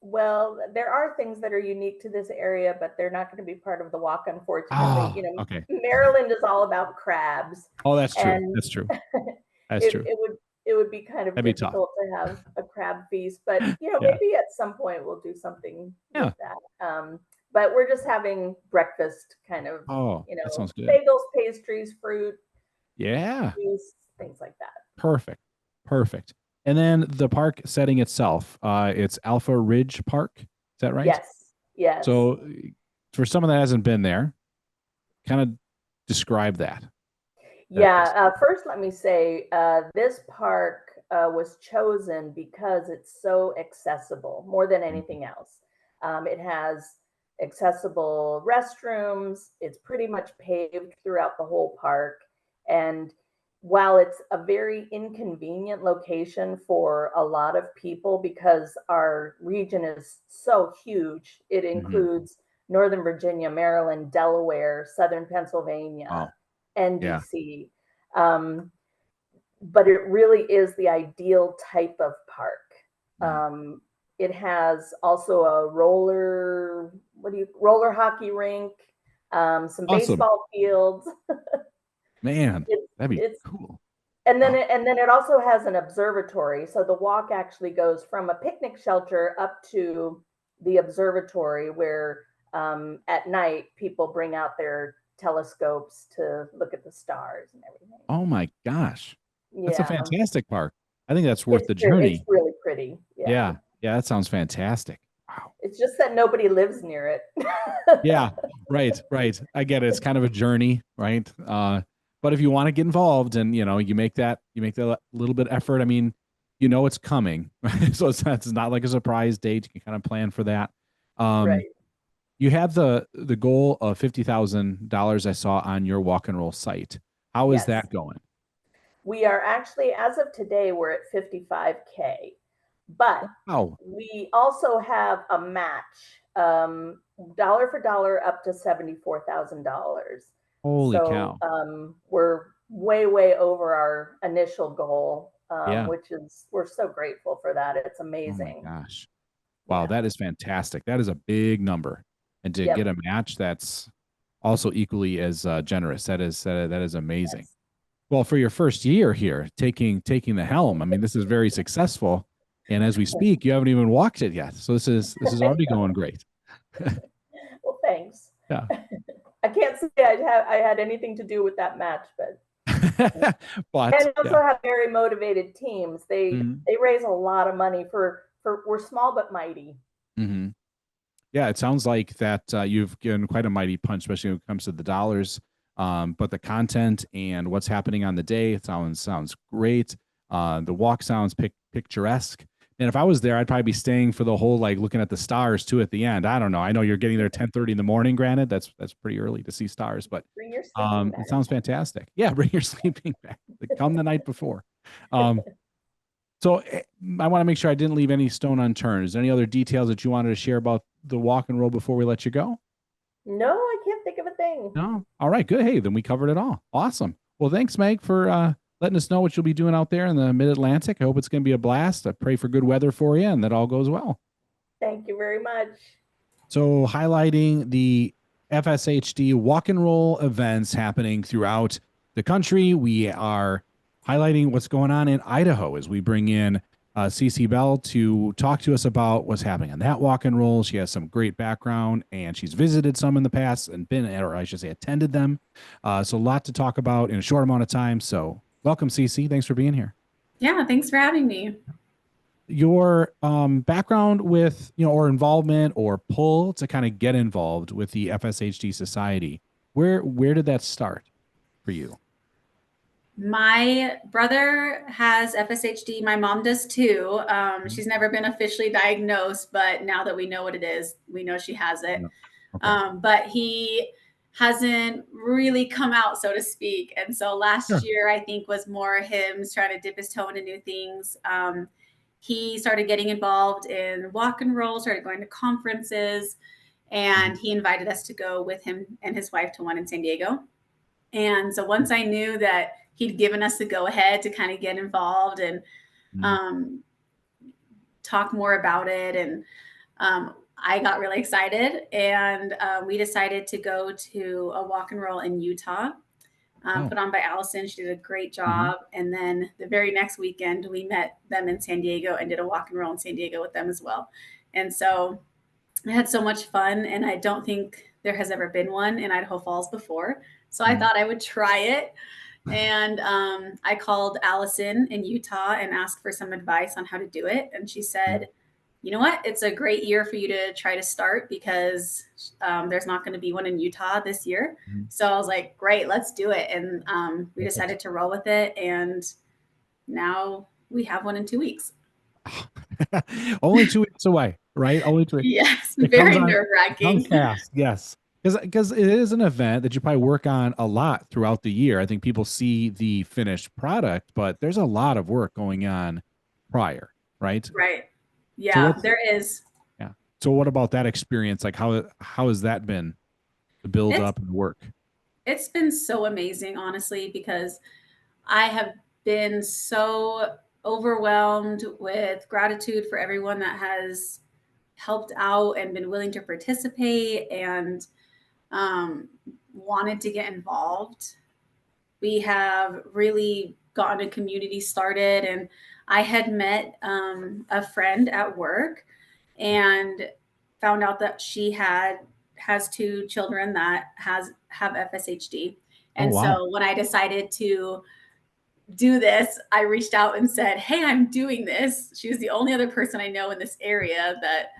well, there are things that are unique to this area, but they're not going to be part of the walk, unfortunately. Maryland is all about crabs. Oh, that's true. That's true. That's true. It would be kind of difficult to have a crab feast, but maybe at some point we'll do something with that. But we're just having breakfast kind of, that sounds good. Bagels, pastries, fruit, juice, things like that. Perfect. And then the park setting itself, it's Alpha Ridge Park. Is that right? Yes. So for someone that hasn't been there, kind of describe that. Yeah, first let me say this park was chosen because it's so accessible more than anything else. It has accessible restrooms. It's pretty much paved throughout the whole park. And while it's a very inconvenient location for a lot of people because our region is so huge, it includes Northern Virginia, Maryland, Delaware, Southern Pennsylvania, and DC. But it really is the ideal type of park. It has also a roller hockey rink, some baseball fields. Man, that'd be cool. And then it also has an observatory. So the walk actually goes from a picnic shelter up to the observatory where at night people bring out their telescopes to look at the stars and everything. Oh my gosh. That's a fantastic park. I think that's worth the journey. It's really pretty. Yeah. That sounds fantastic. Wow. It's just that nobody lives near it. Yeah, right. I get it. It's kind of a journey, right? But if you want to get involved and, you make that little bit effort, I mean, it's coming, right? So it's not like a surprise date. You can kind of plan for that. Right. You have the goal of $50,000 I saw on your walk and roll site. How is that going? We are actually, as of today, we're at 55K, but we also have a match, dollar for dollar up to $74,000. Holy cow. We're way over our initial goal, which is, we're so grateful for that. It's amazing. Oh my gosh. Wow. That is fantastic. That is a big number. And to get a match, that's also equally as generous. That is amazing. Yes. Well, for your first year here, taking the helm, I mean, this is very successful. And as we speak, you haven't even walked it yet. So this is already going great. Well, thanks. Yeah. I can't say I had anything to do with that match, but but and also have very motivated teams. They raise a lot of money for we're small but mighty. Mm-hmm. Yeah, it sounds like that you've given quite a mighty punch, especially when it comes to the dollars. But the content and what's happening on the day, it sounds great. The walk sounds picturesque. And if I was there, I'd probably be staying for the whole, looking at the stars too at the end. I don't know. I know you're getting there 10:30 in the morning. Granted, that's pretty early to see stars, but it sounds fantastic. Yeah, bring your sleeping bag. Come the night before. So I want to make sure I didn't leave any stone unturned. Is there any other details that you wanted to share about the walk and roll before we let you go? No, I can't think of a thing. No. All right, good. Hey, then we covered it all. Awesome. Well, thanks, Meg, for letting us know what you'll be doing out there in the Mid-Atlantic. I hope it's going to be a blast. I pray for good weather for you and that all goes well. Thank you very much. So highlighting the FSHD walk and roll events happening throughout the country, we are highlighting what's going on in Idaho as we bring in CeCe Bell to talk to us about what's happening on that walk and roll. She has some great background and she's visited some in the past and attended them. So a lot to talk about in a short amount of time. So welcome, CeCe. Thanks for being here. Yeah, thanks for having me. Your background with, or involvement or pull to kind of get involved with the FSHD Society. Where did that start for you? My brother has FSHD. My mom does too. She's never been officially diagnosed, but now that we know what it is, we know she has it. Okay. But he hasn't really come out, so to speak. And so last year, I think, was more him trying to dip his toe into new things. He started getting involved in walk and roll, started going to conferences, and he invited us to go with him and his wife to one in San Diego. And so once I knew that he'd given us the go ahead to kind of get involved and talk more about it. And I got really excited and we decided to go to a walk and roll in Utah, put on by Allison. She did a great job. And then the very next weekend, we met them in San Diego and did a walk and roll in San Diego with them as well. And so I had so much fun. And I don't think there has ever been one in Idaho Falls before. So I thought I would try it. And I called Allison in Utah and asked for some advice on how to do it. And she said, you know what, it's a great year for you to try to start because there's not going to be one in Utah this year. So I was like, great, let's do it. And we decided to roll with it. And now we have one in 2 weeks. Only 2 weeks away, right? Only 2 weeks. Yes, very nerve-wracking. Comes fast, yes. Because it is an event that you probably work on a lot throughout the year. I think people see the finished product, but there's a lot of work going on prior, right? Right. Yeah, So there is. Yeah. So what about that experience? Like how has that been, the build up and work? It's been so amazing, honestly, because I have been so overwhelmed with gratitude for everyone that has helped out and been willing to participate and wanted to get involved. We have really gotten a community started, and I had met a friend at work and found out that she has 2 children that have FSHD. And so when I decided to do this, I reached out and said, hey, I'm doing this. She was the only other person I know in this area that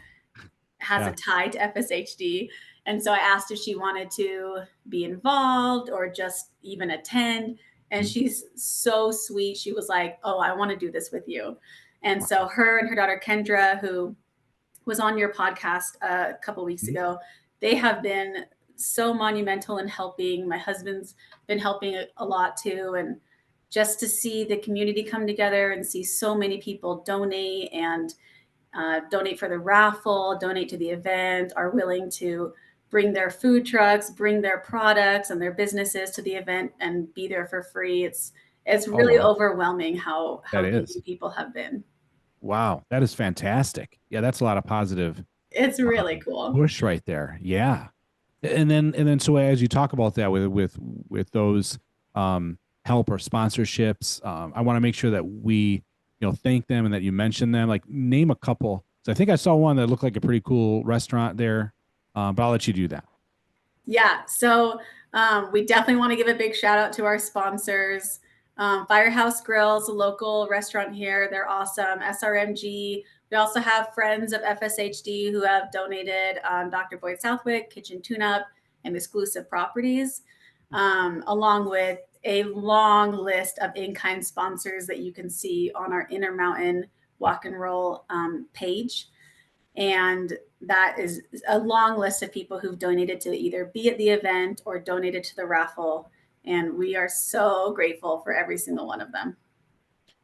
has a tie to FSHD. And so I asked if she wanted to be involved or just even attend. And she's so sweet. She was like, oh, I want to do this with you. And so her and her daughter, Kendra, who was on your podcast a couple weeks ago, they have been so monumental in helping. My husband's been helping a lot too. And just to see the community come together and see so many people donate and donate for the raffle, donate to the event, are willing to bring their food trucks, bring their products and their businesses to the event and be there for free. It's really overwhelming how busy people have been. Wow, that is fantastic. Yeah, that's a lot of positive. It's really cool. Push right there. Yeah. And then so as you talk about that with those help or sponsorships, I want to make sure that we thank them and that you mention them. Like name a couple. So I think I saw one that looked like a pretty cool restaurant there, but I'll let you do that. Yeah. So we definitely want to give a big shout out to our sponsors. Firehouse Grill's a local restaurant here. They're awesome. SRMG. We also have friends of FSHD who have donated, Dr. Boyd Southwick, Kitchen Tune-Up, and Exclusive Properties, along with a long list of in-kind sponsors that you can see on our Intermountain Walk and Roll page. And that is a long list of people who've donated to either be at the event or donated to the raffle. And we are so grateful for every single one of them.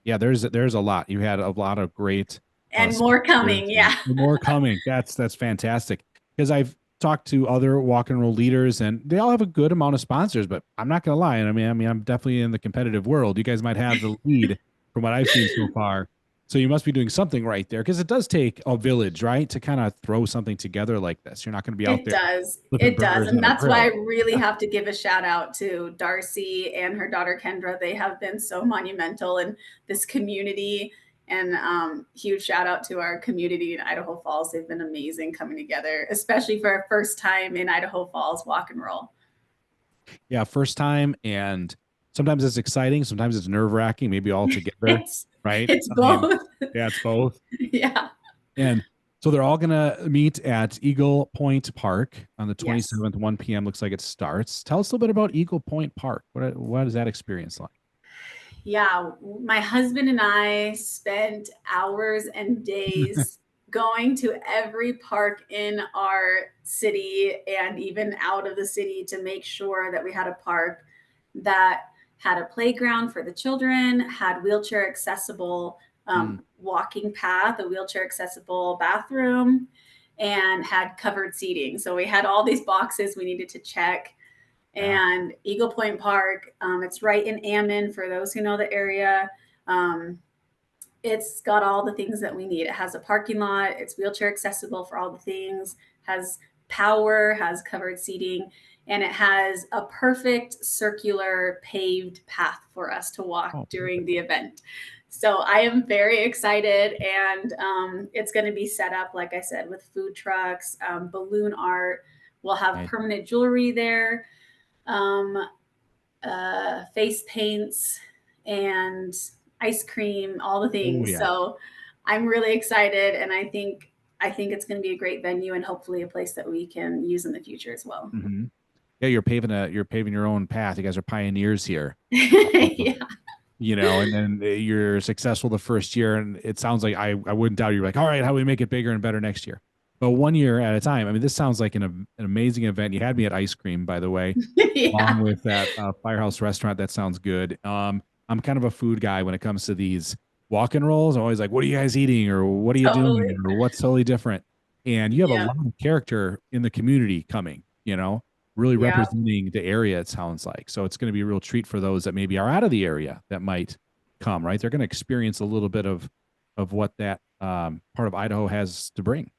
Yeah, there's a lot. You had a lot of great and more coming. Yeah, more coming. That's fantastic. Because I've talked to other walk and roll leaders, and they all have a good amount of sponsors. But I'm not gonna lie. I mean, I'm definitely in the competitive world. You guys might have the lead from what I've seen so far. So you must be doing something right there, because it does take a village, right, to kind of throw something together like this. You're not going to be out there. It does. And that's why I really have to give a shout out to Darcy and her daughter, Kendra. They have been so monumental in this community, and huge shout out to our community in Idaho Falls. They've been amazing coming together, especially for our first time in Idaho Falls walk and roll. Yeah. First time. And sometimes it's exciting. Sometimes it's nerve wracking, maybe all together. Right? It's both. Yeah, it's both. Yeah. And so they're all going to meet at Eagle Point Park on the 27th, 1 p.m. Looks like it starts. Tell us a little bit about Eagle Point Park. What is that experience like? Yeah, my husband and I spent hours and days going to every park in our city and even out of the city to make sure that we had a park that had a playground for the children, had wheelchair accessible walking path, a wheelchair accessible bathroom, and had covered seating. So we had all these boxes we needed to check. And Eagle Point Park, it's right in Ammon for those who know the area. It's got all the things that we need. It has a parking lot. It's wheelchair accessible for all the things, has power, has covered seating, and it has a perfect circular paved path for us to walk during the event. So I am very excited, and it's going to be set up, like I said, with food trucks, balloon art. We'll have permanent jewelry there, face paints, and ice cream, all the things. So I'm really excited, and I think I think it's going to be a great venue and hopefully a place that we can use in the future as well. Mm-hmm. Yeah, you're paving your own path. You guys are pioneers here. Yeah. You know, and then you're successful the first year, and it sounds like I wouldn't doubt you're like, all right, how do we make it bigger and better next year? But 1 year at a time. I mean, this sounds like an amazing event. You had me at ice cream, by the way, Yeah. along with that Firehouse restaurant. That sounds good. I'm kind of a food guy when it comes to these walk and rolls. I'm always like, what are you guys eating, or what are you doing, or what's totally different? And you have a lot of character in the community coming, you know, really representing the area, it sounds like. So it's going to be a real treat for those that maybe are out of the area that might come, right? They're going to experience a little bit of what that part of Idaho has to bring.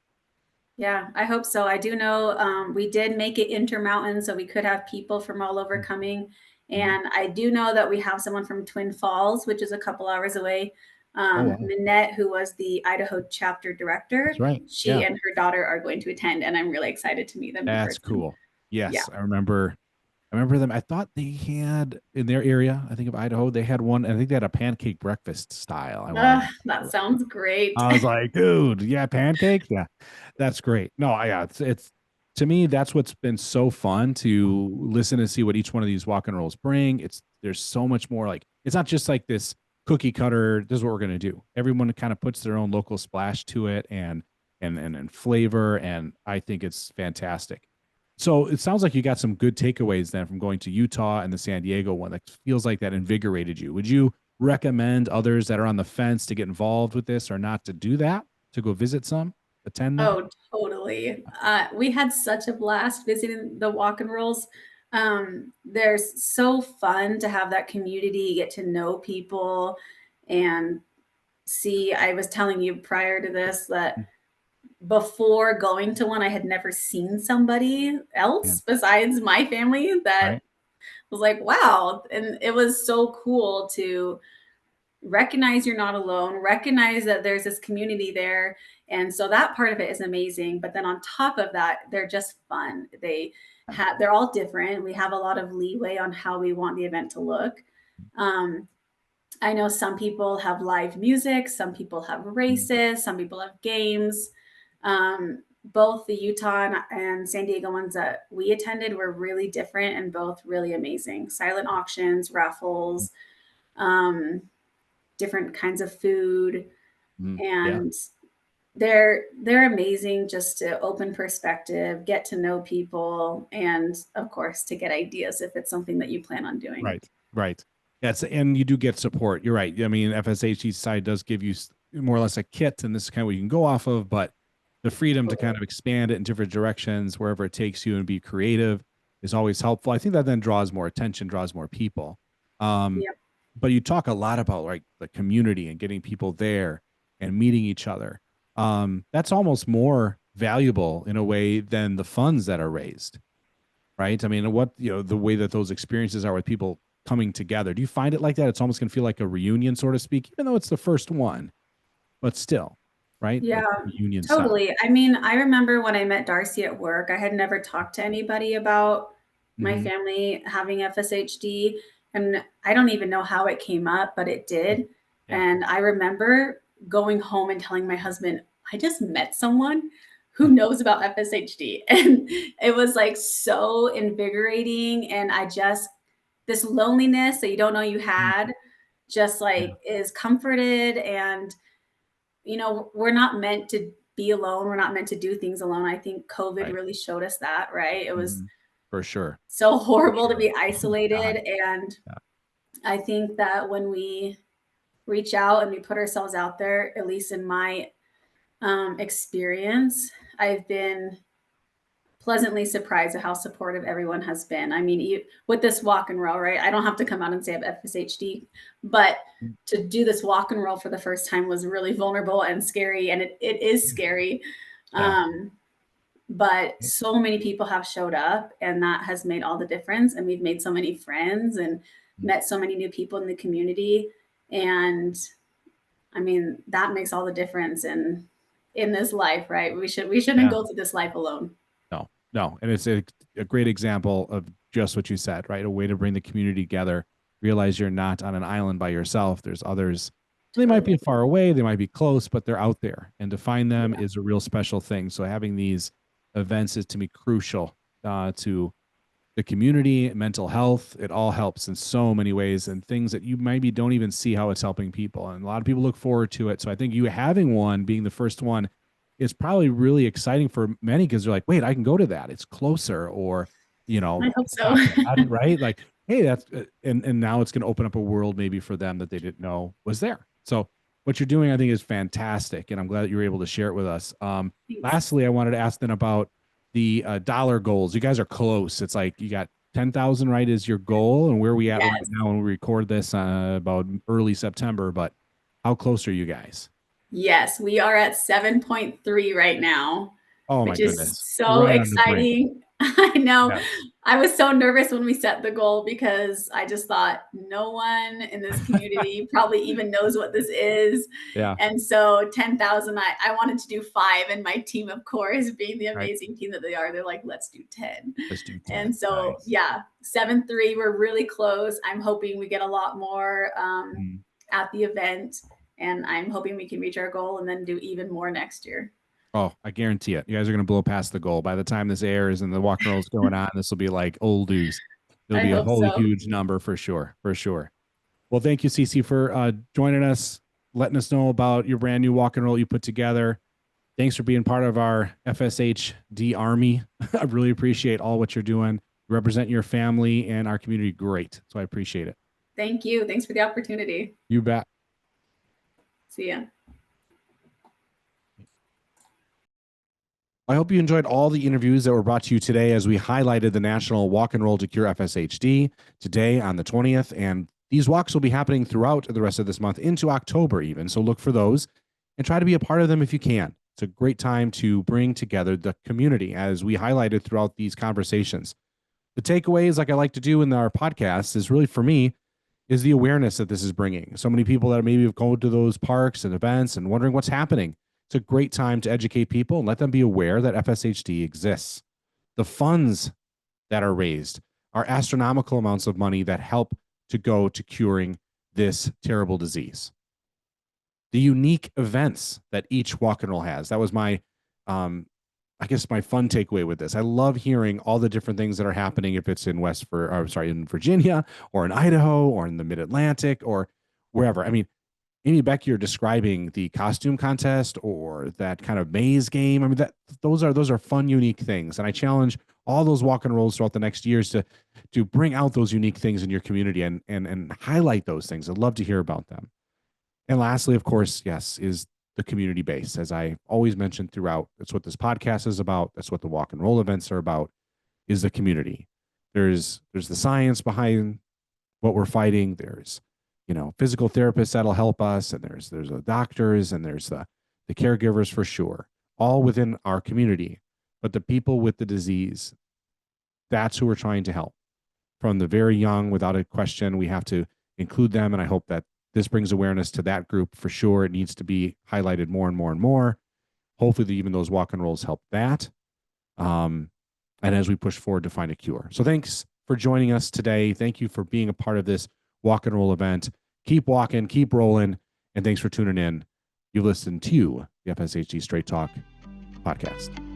Yeah, I hope so. I do know we did make it Intermountain, so we could have people from all over coming. And I do know that we have someone from Twin Falls, which is a couple hours away. Minette, who was the Idaho chapter director, that's right. She and her daughter are going to attend, and I'm really excited to meet them. That's cool. Yes, I remember them. I thought they had in their area, I think of Idaho, they had one. I think they had a pancake breakfast style. That sounds great. I was like, dude, yeah, pancakes. Yeah, that's great. No, it's to me, that's what's been so fun to listen and see what each one of these walk and rolls bring. There's so much more. Like, it's not just like this cookie cutter. This is what we're going to do. Everyone kind of puts their own local splash to it and flavor. And I think it's fantastic. So it sounds like you got some good takeaways then from going to Utah and the San Diego one. That feels like that invigorated you. Would you recommend others that are on the fence to get involved with this or not to do that, to go visit some, attend them? Oh, totally. We had such a blast visiting the walk and rolls. They're so fun to have that community, get to know people and see. I was telling you prior to this that before going to one, I had never seen somebody else besides my family that was like, wow. And it was so cool to recognize you're not alone, recognize that there's this community there. And so that part of it is amazing. But then on top of that, they're just fun. They're all different. We have a lot of leeway on how we want the event to look. I know some people have live music, some people have races, some people have games. Both the Utah and San Diego ones that we attended were really different and both really amazing. Silent auctions, raffles, different kinds of food, and they're amazing just to open perspective, get to know people, and of course to get ideas if it's something that you plan on doing. Right. Yes, and you do get support. You're right. I mean, FSHD side does give you more or less a kit, and this is kind of what you can go off of, but the freedom to kind of expand it in different directions, wherever it takes you, and be creative is always helpful. I think that then draws more attention, draws more people. But you talk a lot about like the community and getting people there and meeting each other. That's almost more valuable in a way than the funds that are raised, right? I mean, the way that those experiences are with people coming together. Do you find it like that? It's almost going to feel like a reunion, so to speak, even though it's the first one, but still. Right? Yeah, like totally. Style. I mean, I remember when I met Darcy at work, I had never talked to anybody about my family having FSHD. And I don't even know how it came up, but it did. And I remember going home and telling my husband, I just met someone who knows about FSHD. And it was like so invigorating. And this loneliness that you don't know you had just like is comforted. And you know, we're not meant to be alone. We're not meant to do things alone. I think COVID really showed us that, right? It was for sure so horrible to be isolated. And I think that when we reach out and we put ourselves out there, at least in my experience, I've been pleasantly surprised at how supportive everyone has been. I mean, with this walk and roll, right? I don't have to come out and say I have FSHD, but to do this walk and roll for the first time was really vulnerable and scary. And it is scary. But so many people have showed up and that has made all the difference. And we've made so many friends and met so many new people in the community. And I mean, that makes all the difference in this life, right? We shouldn't go through this life alone. No. And it's a great example of just what you said, right? A way to bring the community together, realize you're not on an island by yourself. There's others They might be far away, they might be close, but they're out there. And to find them is a real special thing. So having these events is, to me, crucial to the community, mental health. It all helps in so many ways, and things that you maybe don't even see how it's helping people. And a lot of people look forward to it. So I think you having one, being the first one, is probably really exciting for many, because they're like, wait, I can go to that. It's closer, or, you know, I hope so. right? Like, hey, that's, and now it's going to open up a world maybe for them that they didn't know was there. So what you're doing, I think, is fantastic. And I'm glad that you were able to share it with us. Lastly, I wanted to ask then about the dollar goals. You guys are close. It's like you got 10,000, right, is your goal. And where are we at right now when we record this about early September, but how close are you guys? Yes, we are at 7.3 right now. Oh my which goodness. is so exciting. I know. Yeah. I was so nervous when we set the goal, because I just thought no one in this community probably even knows what this is. Yeah. And so 10,000, I wanted to do 5, and my team, of course, being the amazing team that they are, they're like, let's do 10. Let's do 10. And so, yeah, 7.3, we're really close. I'm hoping we get a lot more at the event, and I'm hoping we can reach our goal and then do even more next year. Oh, I guarantee it. You guys are going to blow past the goal. By the time this airs and the walk and roll is going on, this will be like old news. It'll be a whole huge number for sure. For sure. Well, thank you, CeCe, for joining us, letting us know about your brand new walk and roll you put together. Thanks for being part of our FSHD Army. I really appreciate all what you're doing. You represent your family and our community great. So I appreciate it. Thank you. Thanks for the opportunity. You bet. See ya. I hope you enjoyed all the interviews that were brought to you today as we highlighted the National Walk and Roll to Cure FSHD today on the 20th. And these walks will be happening throughout the rest of this month into October even. So look for those and try to be a part of them if you can. It's a great time to bring together the community, as we highlighted throughout these conversations. The takeaways, like I like to do in our podcast, is really, for me, is the awareness that this is bringing. So many people that maybe have gone to those parks and events and wondering what's happening. It's a great time to educate people and let them be aware that FSHD exists. The funds that are raised are astronomical amounts of money that help to go to curing this terrible disease. The unique events that each walk and roll has. That was my, I guess, my fun takeaway with this. I love hearing all the different things that are happening, if it's in in Virginia or in Idaho or in the Mid-Atlantic or wherever. I mean, Amy Bekier describing the costume contest or that kind of maze game. I mean, those are fun, unique things. And I challenge all those walk and rolls throughout the next years to bring out those unique things in your community and highlight those things. I'd love to hear about them. And lastly, of course, yes, is the community base. As I always mentioned throughout, that's what this podcast is about. That's what the walk and roll events are about, is the community. There's the science behind what we're fighting. There's, physical therapists that'll help us, and there's the doctors, and there's the caregivers, for sure, all within our community. But the people with the disease, that's who we're trying to help. From the very young, without a question, we have to include them. And I hope that this brings awareness to that group for sure. It needs to be highlighted more and more and more. Hopefully even those walk and rolls help that. And as we push forward to find a cure. So thanks for joining us today. Thank you for being a part of this walk and roll event. Keep walking, keep rolling, and thanks for tuning in. You've listened to the FSHD Straight Talk podcast.